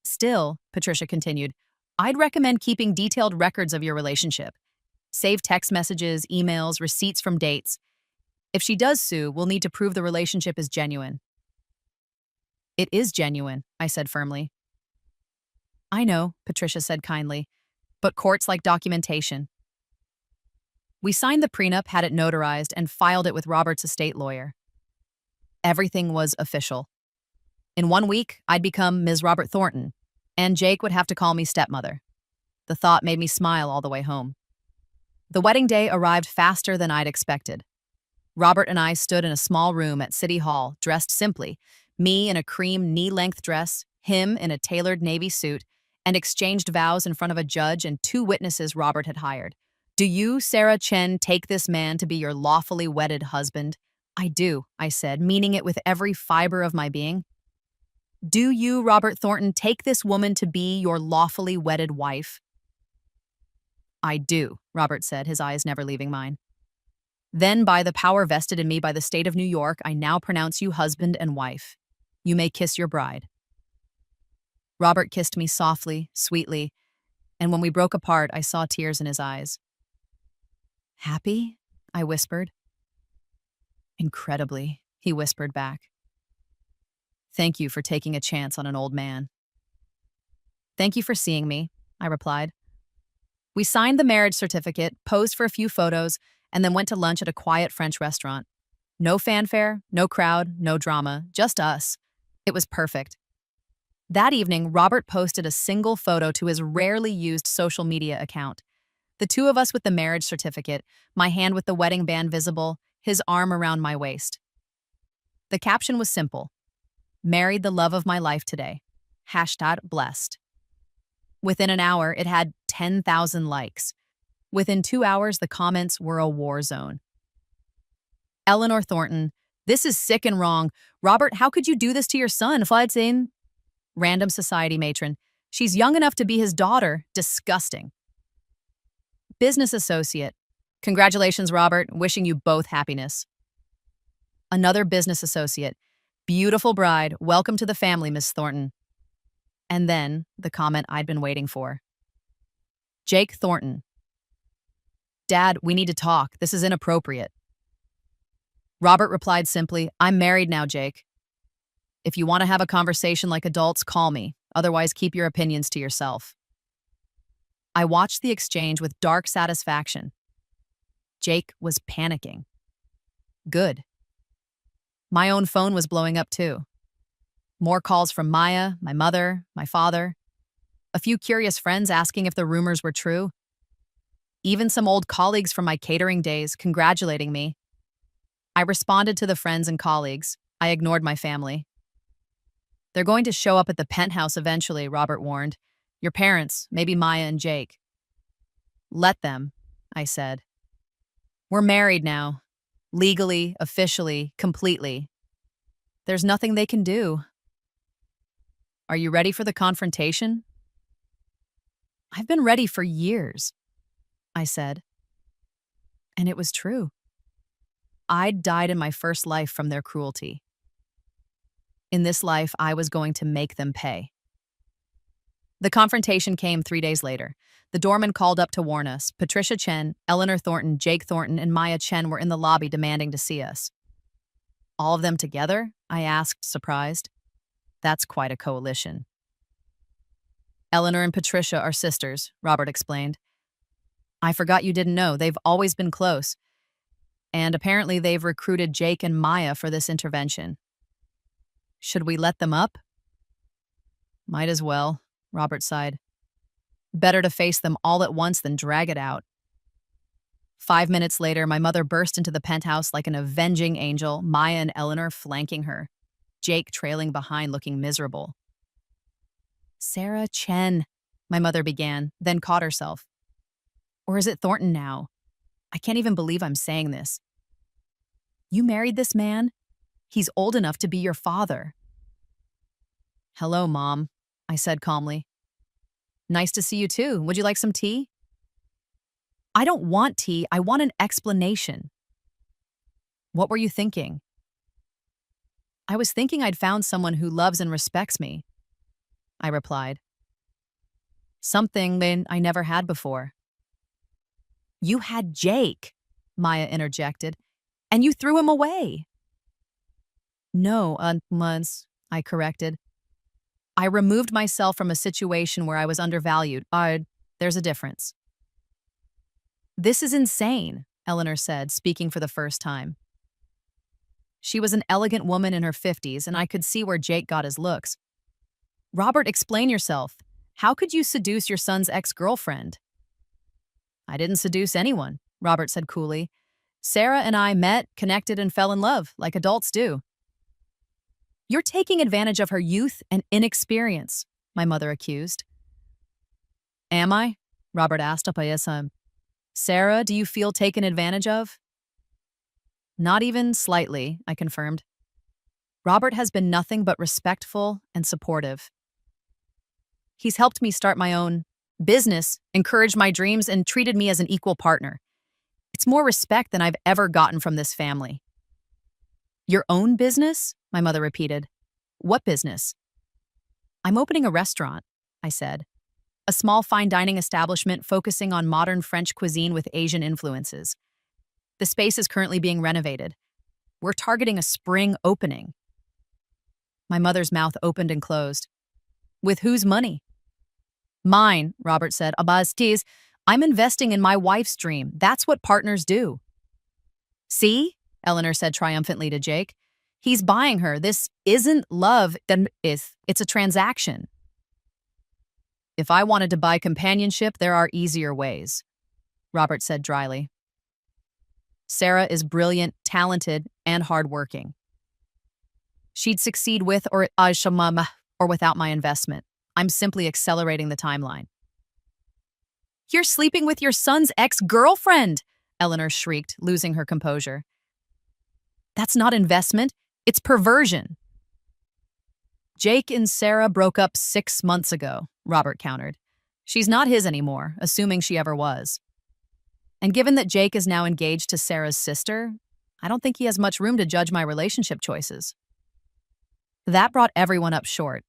"Still," Patricia continued, "I'd recommend keeping detailed records of your relationship. Save text messages, emails, receipts from dates. If she does sue, we'll need to prove the relationship is genuine." "It is genuine," I said firmly. "I know," Patricia said kindly, "but courts like documentation." We signed the prenup, had it notarized, and filed it with Robert's estate lawyer. Everything was official. In 1 week, I'd become Ms. Robert Thornton, and Jake would have to call me stepmother. The thought made me smile all the way home. The wedding day arrived faster than I'd expected. Robert and I stood in a small room at City Hall, dressed simply, me in a cream knee-length dress, him in a tailored navy suit, and exchanged vows in front of a judge and 2 witnesses Robert had hired. "Do you, Sarah Chen, take this man to be your lawfully wedded husband?" "I do," I said, meaning it with every fiber of my being. "Do you, Robert Thornton, take this woman to be your lawfully wedded wife?" "I do," Robert said, his eyes never leaving mine. "Then, by the power vested in me by the state of New York, I now pronounce you husband and wife. You may kiss your bride." Robert kissed me softly, sweetly, and when we broke apart, I saw tears in his eyes. "Happy?" I whispered. "Incredibly," he whispered back. "Thank you for taking a chance on an old man." "Thank you for seeing me," I replied. We signed the marriage certificate, posed for a few photos, and then went to lunch at a quiet French restaurant. No fanfare, no crowd, no drama, just us. It was perfect. That evening, Robert posted a single photo to his rarely used social media account. The 2 of us with the marriage certificate, my hand with the wedding band visible, his arm around my waist. The caption was simple: "Married the love of my life today. #blessed." Within an hour, it had 10,000 likes. Within 2 hours, the comments were a war zone. "Eleanor Thornton, this is sick and wrong. Robert, how could you do this to your son? Flights in." Random society matron, "She's young enough to be his daughter. Disgusting." Business associate. Congratulations, Robert. Wishing you both happiness. Another business associate. Beautiful bride. Welcome to the family, Miss Thornton. And then the comment I'd been waiting for. Jake Thornton. Dad, we need to talk. This is inappropriate. Robert replied simply, I'm married now, Jake. If you want to have a conversation like adults, call me. Otherwise, keep your opinions to yourself. I watched the exchange with dark satisfaction. Jake was panicking. Good. My own phone was blowing up too. More calls from Maya, my mother, my father. A few curious friends asking if the rumors were true. Even some old colleagues from my catering days congratulating me. I responded to the friends and colleagues. I ignored my family. They're going to show up at the penthouse eventually, Robert warned. Your parents, maybe Maya and Jake. Let them, I said. We're married now. Legally, officially, completely. There's nothing they can do. Are you ready for the confrontation? I've been ready for years, I said. And it was true. I'd died in my first life from their cruelty. In this life, I was going to make them pay. The confrontation came 3 days later. The doorman called up to warn us. Patricia Chen, Eleanor Thornton, Jake Thornton, and Maya Chen were in the lobby demanding to see us. All of them together? I asked, surprised. That's quite a coalition. Eleanor and Patricia are sisters, Robert explained. I forgot you didn't know. They've always been close. And apparently they've recruited Jake and Maya for this intervention. Should we let them up? Might as well, Robert sighed. Better to face them all at once than drag it out. 5 minutes later, my mother burst into the penthouse like an avenging angel, Maya and Eleanor flanking her, Jake trailing behind looking miserable. Sarah Chen, my mother began, then caught herself. Or is it Thornton now? I can't even believe I'm saying this. You married this man? He's old enough to be your father. Hello, Mom, I said calmly. Nice to see you too. Would you like some tea? I don't want tea. I want an explanation. What were you thinking? I was thinking I'd found someone who loves and respects me, I replied. Something I never had before. You had Jake, Maya interjected, and you threw him away. No, months, I corrected. I removed myself from a situation where I was undervalued. There's a difference. This is insane, Eleanor said, speaking for the first time. She was an elegant woman in her 50s, and I could see where Jake got his looks. Robert, explain yourself. How could you seduce your son's ex-girlfriend? I didn't seduce anyone, Robert said coolly. Sarah and I met, connected, and fell in love, like adults do. You're taking advantage of her youth and inexperience, my mother accused. Am I? Robert asked. Sarah, do you feel taken advantage of? Not even slightly, I confirmed. Robert has been nothing but respectful and supportive. He's helped me start my own business, encouraged my dreams, and treated me as an equal partner. It's more respect than I've ever gotten from this family. Your own business? My mother repeated. What business? I'm opening a restaurant, I said. A small fine dining establishment focusing on modern French cuisine with Asian influences. The space is currently being renovated. We're targeting a spring opening. My mother's mouth opened and closed. With whose money? Mine, Robert said. Abaztiz, I'm investing in my wife's dream. That's what partners do. See? Eleanor said triumphantly to Jake. He's buying her. This isn't love, it's a transaction. If I wanted to buy companionship, there are easier ways, Robert said dryly. Sarah is brilliant, talented, and hardworking. She'd succeed with or without my investment. I'm simply accelerating the timeline. You're sleeping with your son's ex-girlfriend, Eleanor shrieked, losing her composure. That's not investment, it's perversion. Jake and Sarah broke up 6 months ago, Robert countered. She's not his anymore, assuming she ever was. And given that Jake is now engaged to Sarah's sister, I don't think he has much room to judge my relationship choices. That brought everyone up short.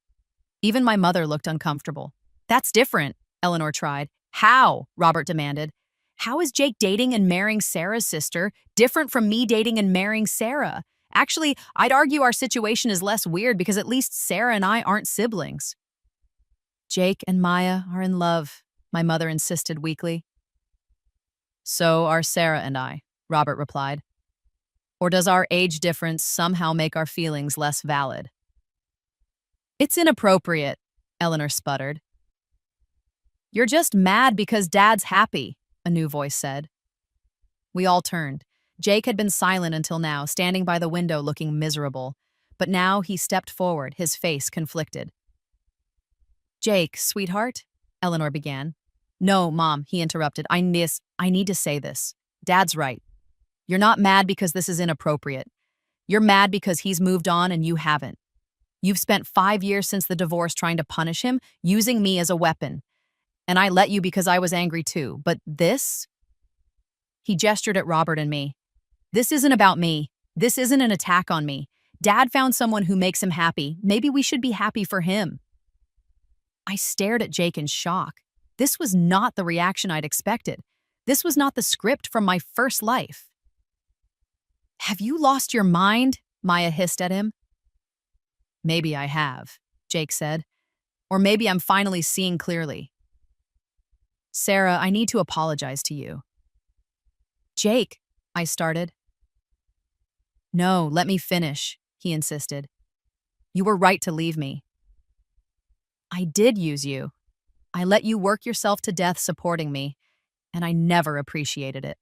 Even my mother looked uncomfortable. That's different, Eleanor tried. How? Robert demanded. How is Jake dating and marrying Sarah's sister different from me dating and marrying Sarah? Actually, I'd argue our situation is less weird because at least Sarah and I aren't siblings. Jake and Maya are in love, my mother insisted weakly. So are Sarah and I, Robert replied. Or does our age difference somehow make our feelings less valid? It's inappropriate, Eleanor sputtered. You're just mad because Dad's happy, a new voice said. We all turned. Jake had been silent until now, standing by the window looking miserable. But now he stepped forward, his face conflicted. Jake, sweetheart, Eleanor began. No, Mom, he interrupted. I need to say this. Dad's right. You're not mad because this is inappropriate. You're mad because he's moved on and you haven't. You've spent 5 years since the divorce trying to punish him, using me as a weapon. And I let you because I was angry too. But this? He gestured at Robert and me. This isn't about me. This isn't an attack on me. Dad found someone who makes him happy. Maybe we should be happy for him. I stared at Jake in shock. This was not the reaction I'd expected. This was not the script from my first life. Have you lost your mind? Maya hissed at him. Maybe I have, Jake said. Or maybe I'm finally seeing clearly. Sarah, I need to apologize to you. Jake, I started. No, let me finish, he insisted. You were right to leave me. I did use you. I let you work yourself to death supporting me, and I never appreciated it.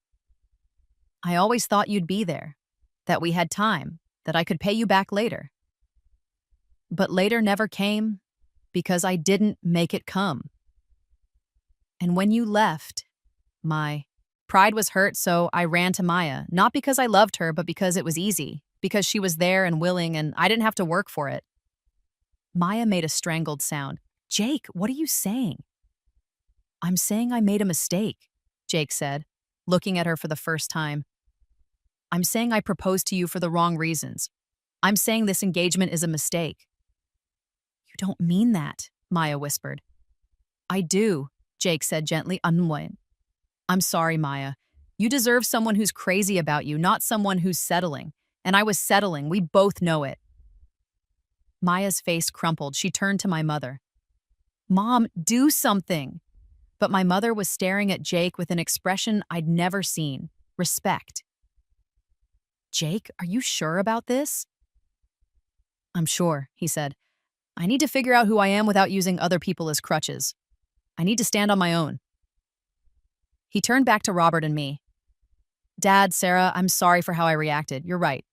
I always thought you'd be there, that we had time, that I could pay you back later. But later never came because I didn't make it come. And when you left, my pride was hurt, so I ran to Maya, not because I loved her, but because it was easy, because she was there and willing, and I didn't have to work for it. Maya made a strangled sound. Jake, what are you saying? I'm saying I made a mistake, Jake said, looking at her for the first time. I'm saying I proposed to you for the wrong reasons. I'm saying this engagement is a mistake. You don't mean that, Maya whispered. I do, Jake said gently. I'm sorry, Maya. You deserve someone who's crazy about you, not someone who's settling. And I was settling. We both know it. Maya's face crumpled. She turned to my mother. Mom, do something. But my mother was staring at Jake with an expression I'd never seen. Respect. Jake, are you sure about this? I'm sure, he said. I need to figure out who I am without using other people as crutches. I need to stand on my own. He turned back to Robert and me. Dad, Sarah, I'm sorry for how I reacted. You're right.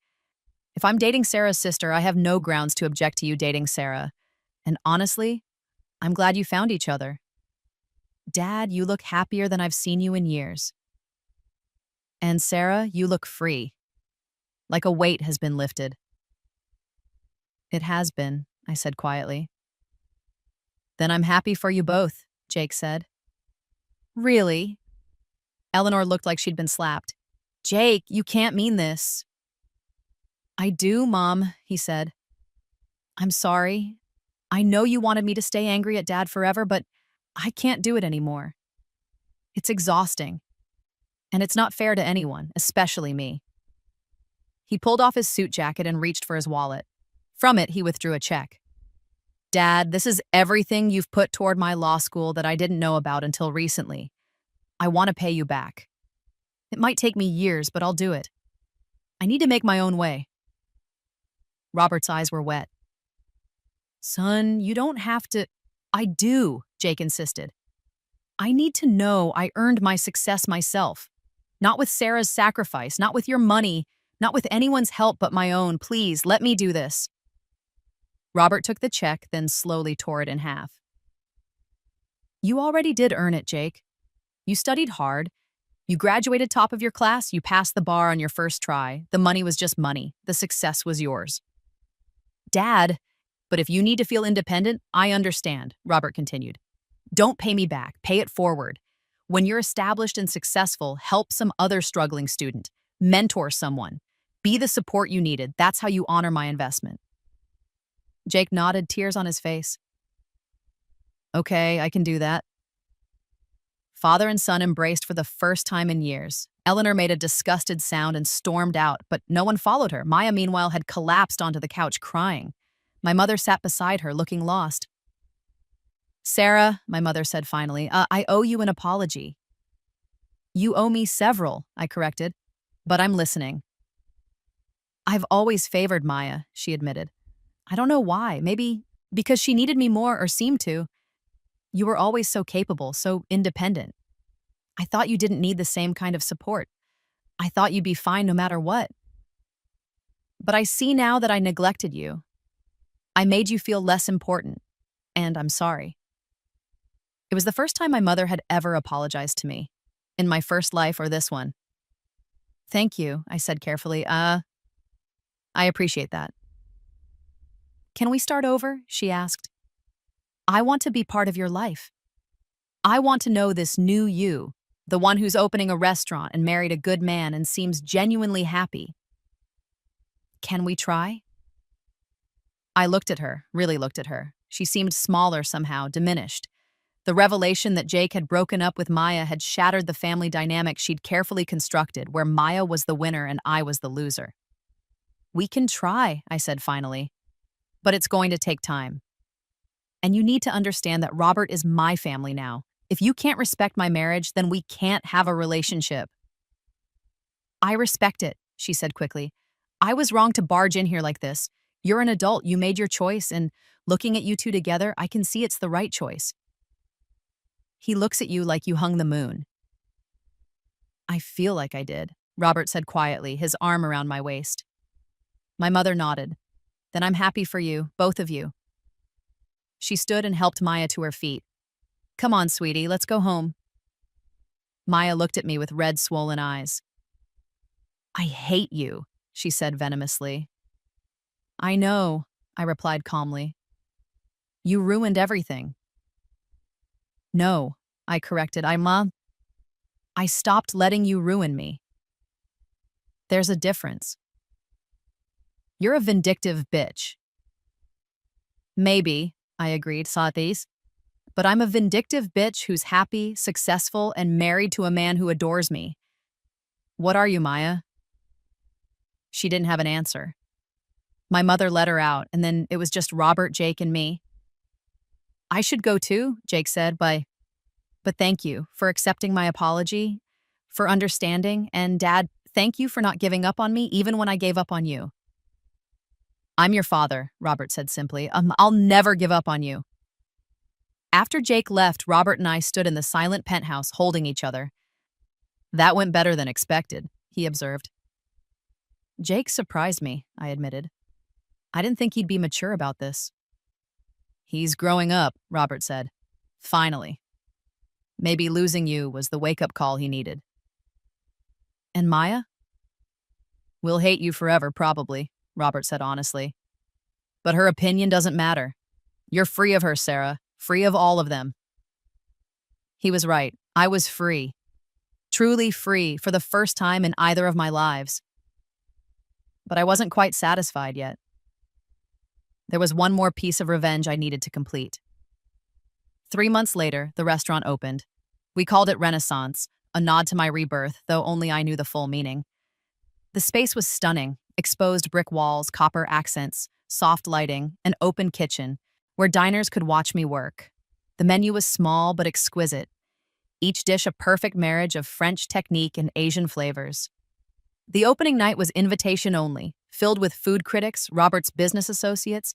If I'm dating Sarah's sister, I have no grounds to object to you dating Sarah. And honestly, I'm glad you found each other. Dad, you look happier than I've seen you in years. And Sarah, you look free. Like a weight has been lifted. It has been, I said quietly. Then I'm happy for you both, Jake said. Really? Eleanor looked like she'd been slapped. Jake, you can't mean this. I do, Mom, he said. I'm sorry. I know you wanted me to stay angry at Dad forever, but I can't do it anymore. It's exhausting. And it's not fair to anyone, especially me. He pulled off his suit jacket and reached for his wallet. From it, he withdrew a check. Dad, this is everything you've put toward my law school that I didn't know about until recently. I want to pay you back. It might take me years, but I'll do it. I need to make my own way. Robert's eyes were wet. Son, you don't have to. I do, Jake insisted. I need to know I earned my success myself. Not with Sarah's sacrifice, not with your money, not with anyone's help but my own. Please, let me do this. Robert took the check, then slowly tore it in half. You already did earn it, Jake. You studied hard. You graduated top of your class. You passed the bar on your first try. The money was just money. The success was yours. Dad, but if you need to feel independent, I understand, Robert continued. Don't pay me back. Pay it forward. When you're established and successful, help some other struggling student, mentor someone, be the support you needed. That's how you honor my investment. Jake nodded, tears on his face. Okay, I can do that. Father and son embraced for the first time in years. Eleanor made a disgusted sound and stormed out, but no one followed her. Maya, meanwhile, had collapsed onto the couch crying. My mother sat beside her, looking lost. Sarah, my mother said finally, I owe you an apology. You owe me several, I corrected, but I'm listening. I've always favored Maya, she admitted. I don't know why, maybe because she needed me more or seemed to. You were always so capable, so independent. I thought you didn't need the same kind of support. I thought you'd be fine no matter what. But I see now that I neglected you. I made you feel less important, and I'm sorry. It was the first time my mother had ever apologized to me, in my first life or this one. Thank you, I said carefully. I appreciate that. Can we start over? She asked. I want to be part of your life. I want to know this new you, the one who's opening a restaurant and married a good man and seems genuinely happy. Can we try? I looked at her, really looked at her. She seemed smaller somehow, diminished. The revelation that Jake had broken up with Maya had shattered the family dynamic she'd carefully constructed, where Maya was the winner and I was the loser. We can try, I said finally, but it's going to take time. And you need to understand that Robert is my family now. If you can't respect my marriage, then we can't have a relationship. I respect it, she said quickly. I was wrong to barge in here like this. You're an adult, you made your choice, and looking at you two together, I can see it's the right choice. He looks at you like you hung the moon. I feel like I did, Robert said quietly, his arm around my waist. My mother nodded. Then I'm happy for you, both of you. She stood and helped Maya to her feet. Come on, sweetie, let's go home. Maya looked at me with red, swollen eyes. I hate you, she said venomously. I know, I replied calmly. You ruined everything. No, I corrected. I stopped letting you ruin me. There's a difference. You're a vindictive bitch. Maybe, I agreed, Satis. But I'm a vindictive bitch who's happy, successful, and married to a man who adores me. What are you, Maya? She didn't have an answer. My mother let her out, and then it was just Robert, Jake, and me. I should go too, Jake said, but thank you for accepting my apology, for understanding, and Dad, thank you for not giving up on me even when I gave up on you. I'm your father, Robert said simply. I'll never give up on you. After Jake left, Robert and I stood in the silent penthouse holding each other. That went better than expected, he observed. Jake surprised me, I admitted. I didn't think he'd be mature about this. He's growing up, Robert said. Finally. Maybe losing you was the wake-up call he needed. And Maya? We'll hate you forever, probably, Robert said honestly. But her opinion doesn't matter. You're free of her, Sarah. Free of all of them. He was right. I was free. Truly free for the first time in either of my lives. But I wasn't quite satisfied yet. There was one more piece of revenge I needed to complete. 3 months later, the restaurant opened. We called it Renaissance, a nod to my rebirth, though only I knew the full meaning. The space was stunning, exposed brick walls, copper accents, soft lighting, an open kitchen, where diners could watch me work. The menu was small but exquisite, each dish a perfect marriage of French technique and Asian flavors. The opening night was invitation only, filled with food critics, Robert's business associates,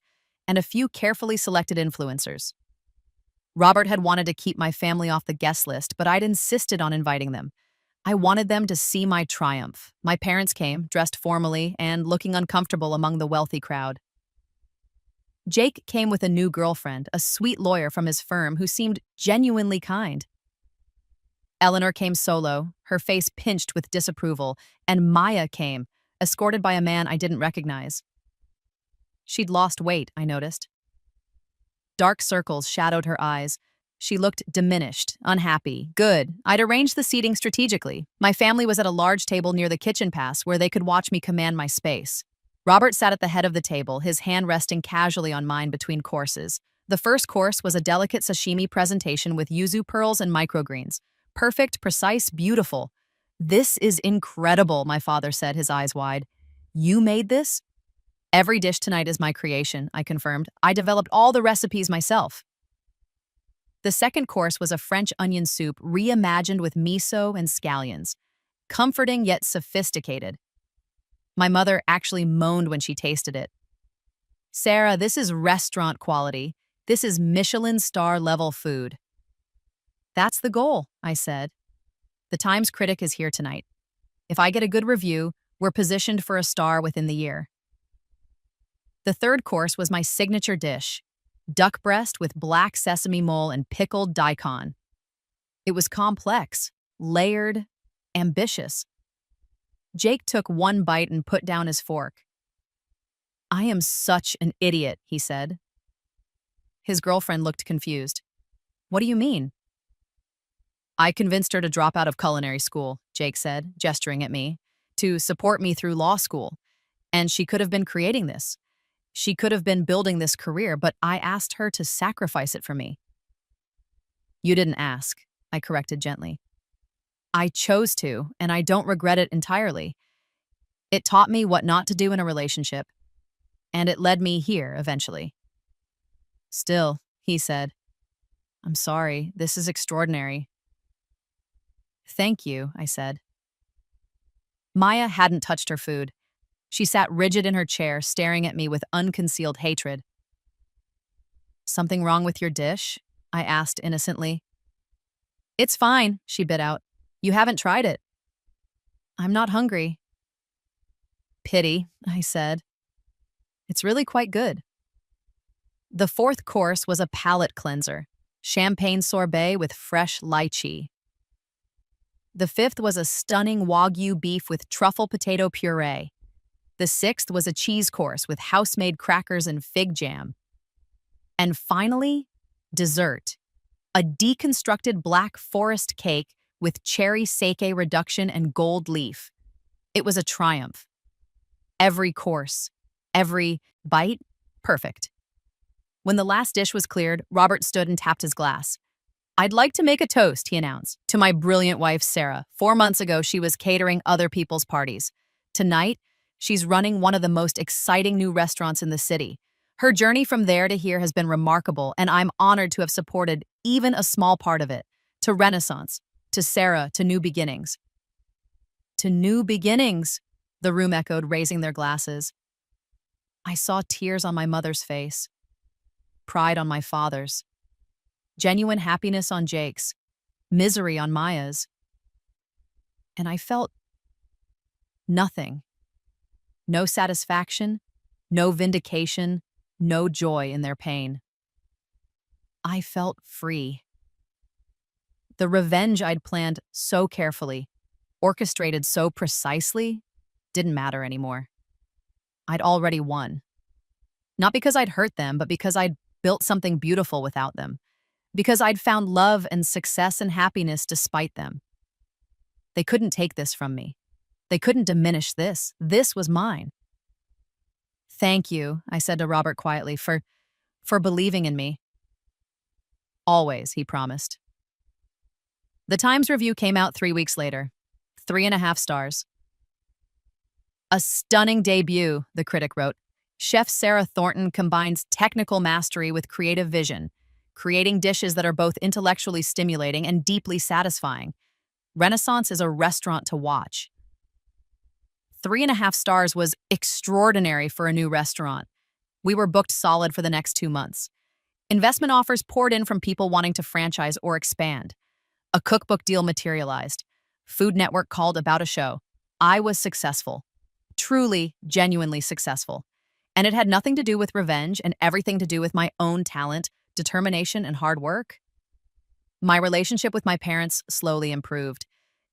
and a few carefully selected influencers. Robert had wanted to keep my family off the guest list, but I'd insisted on inviting them. I wanted them to see my triumph. My parents came, dressed formally and looking uncomfortable among the wealthy crowd. Jake came with a new girlfriend, a sweet lawyer from his firm who seemed genuinely kind. Eleanor came solo, her face pinched with disapproval, and Maya came, escorted by a man I didn't recognize. She'd lost weight, I noticed. Dark circles shadowed her eyes, She looked diminished, unhappy. Good. I'd arranged the seating strategically. My family was at a large table near the kitchen pass where they could watch me command my space. Robert sat at the head of the table, his hand resting casually on mine between courses. The first course was a delicate sashimi presentation with yuzu pearls and microgreens. Perfect, precise, beautiful. "This is incredible," my father said, his eyes wide. "You made this?" "Every dish tonight is my creation," I confirmed. "I developed all the recipes myself." The second course was a French onion soup reimagined with miso and scallions. Comforting yet sophisticated. My mother actually moaned when she tasted it. "Sarah, this is restaurant quality. This is Michelin star level food." "That's the goal," I said. "The Times critic is here tonight. If I get a good review, we're positioned for a star within the year." The third course was my signature dish, duck breast with black sesame mole and pickled daikon. It was complex, layered, ambitious. Jake took one bite and put down his fork. "I am such an idiot," he said. His girlfriend looked confused. "What do you mean?" "I convinced her to drop out of culinary school," Jake said, gesturing at me, "to support me through law school. And she could have been creating this. She could have been building this career, but I asked her to sacrifice it for me." "You didn't ask," I corrected gently. "I chose to, and I don't regret it entirely. It taught me what not to do in a relationship, and it led me here eventually." "Still," he said, "I'm sorry, this is extraordinary." "Thank you," I said. Maya hadn't touched her food. She sat rigid in her chair, staring at me with unconcealed hatred. "Something wrong with your dish?" I asked innocently. "It's fine," she bit out. "You haven't tried it." "I'm not hungry." "Pity," I said. "It's really quite good." The fourth course was a palate cleanser, champagne sorbet with fresh lychee. The fifth was a stunning Wagyu beef with truffle potato puree. The sixth was a cheese course with house-made crackers and fig jam. And finally, dessert. A deconstructed black forest cake with cherry sake reduction and gold leaf. It was a triumph. Every course, every bite, perfect. When the last dish was cleared, Robert stood and tapped his glass. "I'd like to make a toast," he announced, "to my brilliant wife, Sarah. 4 months ago, she was catering other people's parties. Tonight, she's running one of the most exciting new restaurants in the city. Her journey from there to here has been remarkable, and I'm honored to have supported even a small part of it. To Renaissance, to Sarah, to new beginnings." "To new beginnings," the room echoed, raising their glasses. I saw tears on my mother's face, pride on my father's, genuine happiness on Jake's, misery on Maya's. And I felt nothing. No satisfaction, no vindication, no joy in their pain. I felt free. The revenge I'd planned so carefully, orchestrated so precisely, didn't matter anymore. I'd already won. Not because I'd hurt them, but because I'd built something beautiful without them. Because I'd found love and success and happiness despite them. They couldn't take this from me. They couldn't diminish this. This was mine. "Thank you," I said to Robert quietly, for believing in me. "Always," he promised. The Times review came out 3 weeks later. 3.5 stars. "A stunning debut," the critic wrote. "Chef Sarah Thornton combines technical mastery with creative vision, creating dishes that are both intellectually stimulating and deeply satisfying. Renaissance is a restaurant to watch." 3.5 stars was extraordinary for a new restaurant. We were booked solid for the next 2 months. Investment offers poured in from people wanting to franchise or expand. A cookbook deal materialized. Food Network called about a show. I was successful. Truly, genuinely successful. And it had nothing to do with revenge and everything to do with my own talent, determination, and hard work. My relationship with my parents slowly improved.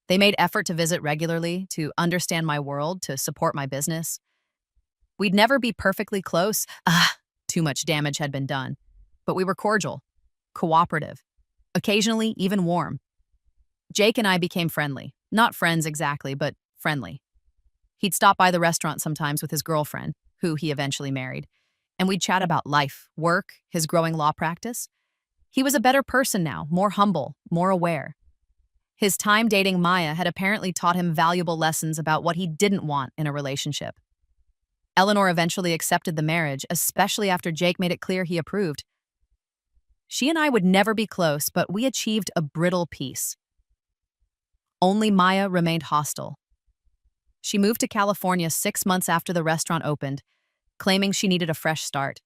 They made effort to visit regularly, to understand my world, to support my business. We'd never be perfectly close. Too much damage had been done. But we were cordial, cooperative. occasionally even warm. Jake and I became friendly. Not friends exactly, but friendly. He'd stop by the restaurant sometimes with his girlfriend, who he eventually married, and we'd chat about life, work, his growing law practice. He was a better person now, more humble, more aware. His time dating Maya had apparently taught him valuable lessons about what he didn't want in a relationship. Eleanor eventually accepted the marriage, especially after Jake made it clear he approved. She and I would never be close, but we achieved a brittle peace. Only Maya remained hostile. She moved to California 6 months after the restaurant opened, claiming she needed a fresh start.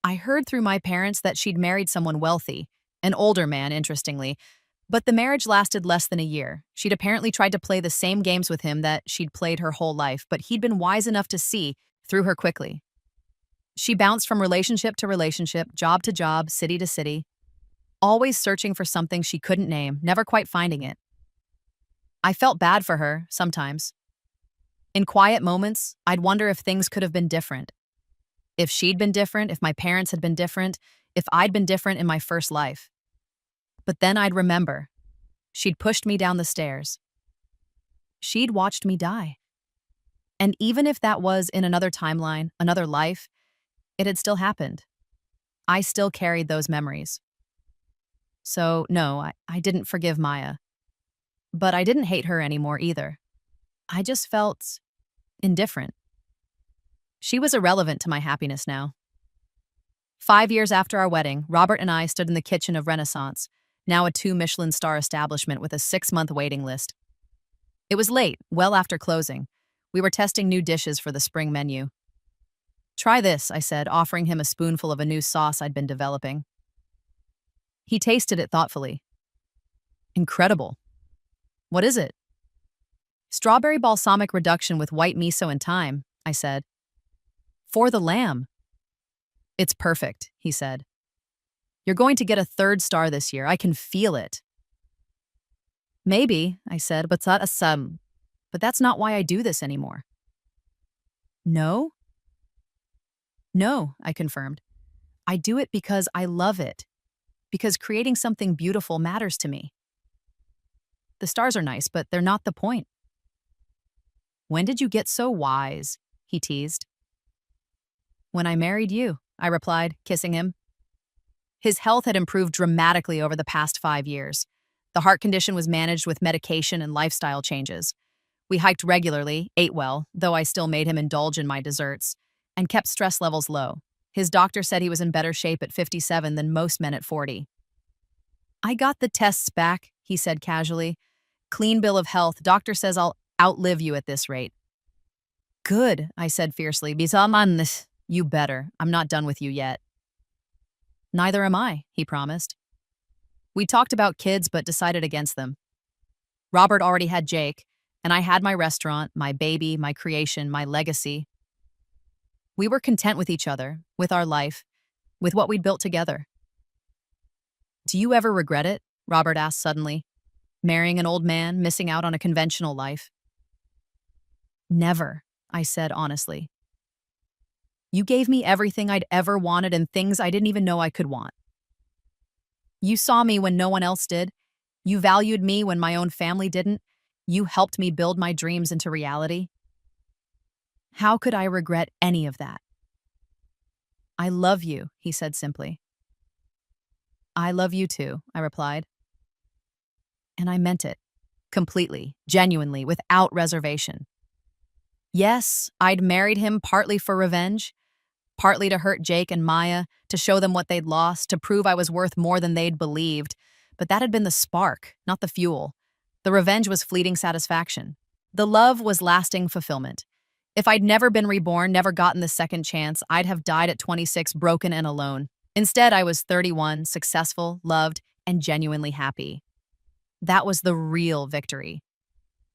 I heard through my parents that she'd married someone wealthy, an older man, interestingly, but the marriage lasted less than a year. She'd apparently tried to play the same games with him that she'd played her whole life, but he'd been wise enough to see through her quickly. She bounced from relationship to relationship, job to job, city to city, always searching for something she couldn't name, never quite finding it. I felt bad for her, sometimes. In quiet moments, I'd wonder if things could have been different. If she'd been different, if my parents had been different, if I'd been different in my first life. But then I'd remember. She'd pushed me down the stairs. She'd watched me die. And even if that was in another timeline, another life, it had still happened. I still carried those memories. So, no, I didn't forgive Maya. But I didn't hate her anymore either. I just felt indifferent. She was irrelevant to my happiness now. 5 years after our wedding, Robert and I stood in the kitchen of Renaissance, now a 2 Michelin star establishment with a 6-month waiting list. It was late, well after closing. We were testing new dishes for the spring menu. "Try this," I said, offering him a spoonful of a new sauce I'd been developing. He tasted it thoughtfully. "Incredible. What is it?" "Strawberry balsamic reduction with white miso and thyme," I said. "For the lamb." "It's perfect," he said. "You're going to get a 3rd star this year. I can feel it." "Maybe," I said, but that's not why I do this anymore." "No?" "No," I confirmed. "I do it because I love it. Because creating something beautiful matters to me. The stars are nice, but they're not the point." "When did you get so wise?" he teased. "When I married you," I replied, kissing him. His health had improved dramatically over the past 5 years. The heart condition was managed with medication and lifestyle changes. We hiked regularly, ate well, though I still made him indulge in my desserts, and kept stress levels low. His doctor said he was in better shape at 57 than most men at 40. "I got the tests back," he said casually. "Clean bill of health. Doctor says I'll outlive you at this rate." "Good," I said fiercely. "Bisaman, you better. I'm not done with you yet." "Neither am I," he promised. We talked about kids but decided against them. Robert already had Jake, and I had my restaurant, my baby, my creation, my legacy. We were content with each other, with our life, with what we'd built together. "Do you ever regret it?" Robert asked suddenly. "Marrying an old man, missing out on a conventional life?" "Never," I said honestly. "You gave me everything I'd ever wanted and things I didn't even know I could want. You saw me when no one else did. You valued me when my own family didn't. You helped me build my dreams into reality. How could I regret any of that?" "I love you," he said simply. "I love you too," I replied. And I meant it. Completely, genuinely, without reservation. Yes, I'd married him partly for revenge, partly to hurt Jake and Maya, to show them what they'd lost, to prove I was worth more than they'd believed. But that had been the spark, not the fuel. The revenge was fleeting satisfaction. The love was lasting fulfillment. If I'd never been reborn, never gotten the second chance, I'd have died at 26, broken and alone. Instead, I was 31, successful, loved, and genuinely happy. That was the real victory.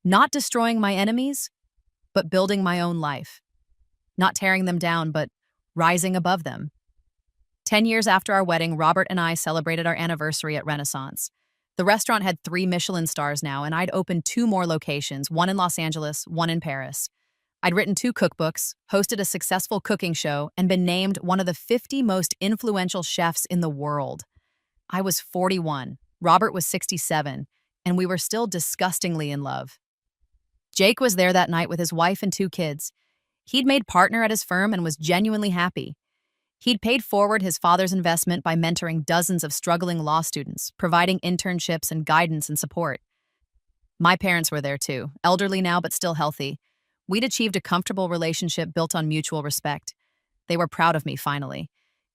Not destroying my enemies, but building my own life. Not tearing them down, but rising above them. 10 years after our wedding, Robert and I celebrated our anniversary at Renaissance. The restaurant had 3 Michelin stars now, and I'd opened 2 more locations, one in Los Angeles, one in Paris. I'd written 2 cookbooks, hosted a successful cooking show, and been named one of the 50 most influential chefs in the world. I was 41, Robert was 67, and we were still disgustingly in love. Jake was there that night with his wife and 2 kids. He'd made partner at his firm and was genuinely happy. He'd paid forward his father's investment by mentoring dozens of struggling law students, providing internships and guidance and support. My parents were there too, elderly now but still healthy. We'd achieved a comfortable relationship built on mutual respect. They were proud of me, finally.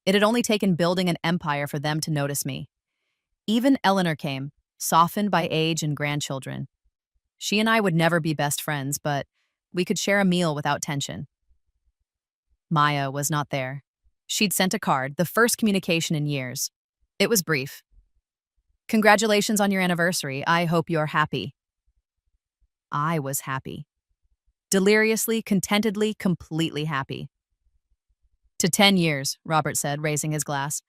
It had only taken building an empire for them to notice me. Even Eleanor came, softened by age and grandchildren. She and I would never be best friends, but we could share a meal without tension. Maya was not there. She'd sent a card, the first communication in years. It was brief. "Congratulations on your anniversary. I hope you're happy." I was happy. Deliriously, contentedly, completely happy. "To 10 years, Robert said, raising his glass.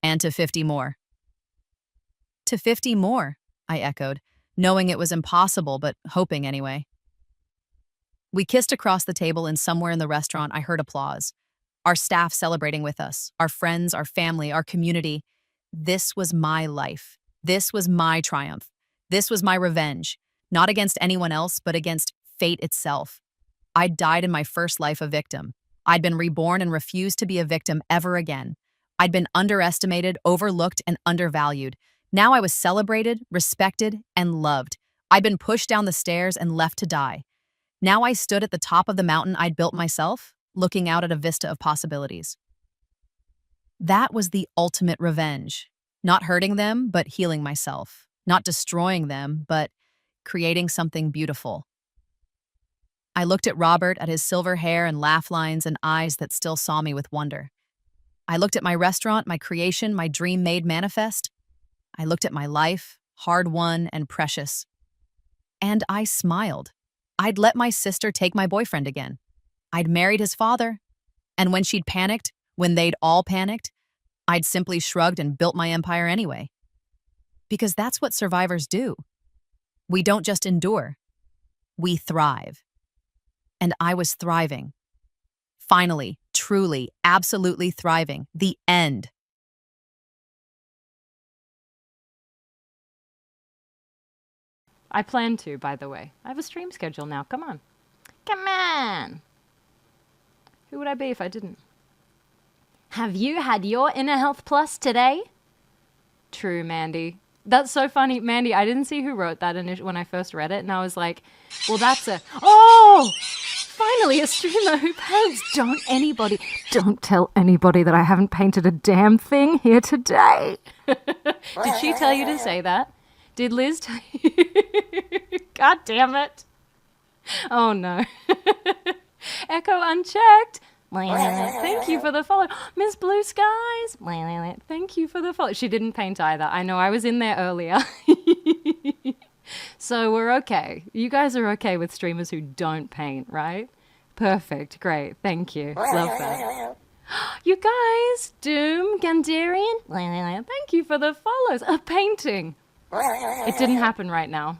"And to 50 more. "To 50 more, I echoed, knowing it was impossible, but hoping anyway. We kissed across the table, and somewhere in the restaurant I heard applause. Our staff celebrating with us, our friends, our family, our community. This was my life. This was my triumph. This was my revenge, not against anyone else, but against fate itself. I'd died in my first life a victim. I'd been reborn and refused to be a victim ever again. I'd been underestimated, overlooked, and undervalued. Now I was celebrated, respected, and loved. I'd been pushed down the stairs and left to die. Now I stood at the top of the mountain I'd built myself, looking out at a vista of possibilities. That was the ultimate revenge. Not hurting them, but healing myself. Not destroying them, but creating something beautiful. I looked at Robert, at his silver hair and laugh lines and eyes that still saw me with wonder. I looked at my restaurant, my creation, my dream made manifest. I looked at my life, hard-won and precious. And I smiled. I'd let my sister take my boyfriend again. I'd married his father. And when she'd panicked, when they'd all panicked, I'd simply shrugged and built my empire anyway. Because that's what survivors do. We don't just endure. We thrive. And I was thriving. Finally, truly, absolutely thriving. The end. I plan to, by the way. I have a stream schedule now. Come on. Come on! Who would I be if I didn't? Have you had your Inner Health Plus today? True, Mandy. That's so funny. Mandy, I didn't see who wrote that when I first read it, and I was like, well, that's a... Oh! Finally, a streamer who paints. Don't tell anybody that I haven't painted a damn thing here today. Did she tell you to say that? Did Liz tell you? God damn it. Oh, no. Echo unchecked. Thank you for the follow. Miss Blue Skies. Thank you for the follow. She didn't paint either. I know, I was in there earlier. So we're okay. You guys are okay with streamers who don't paint, right? Perfect. Great. Thank you. Love that. You guys, Doom, Gandarian, thank you for the follows. A painting. It didn't happen right now.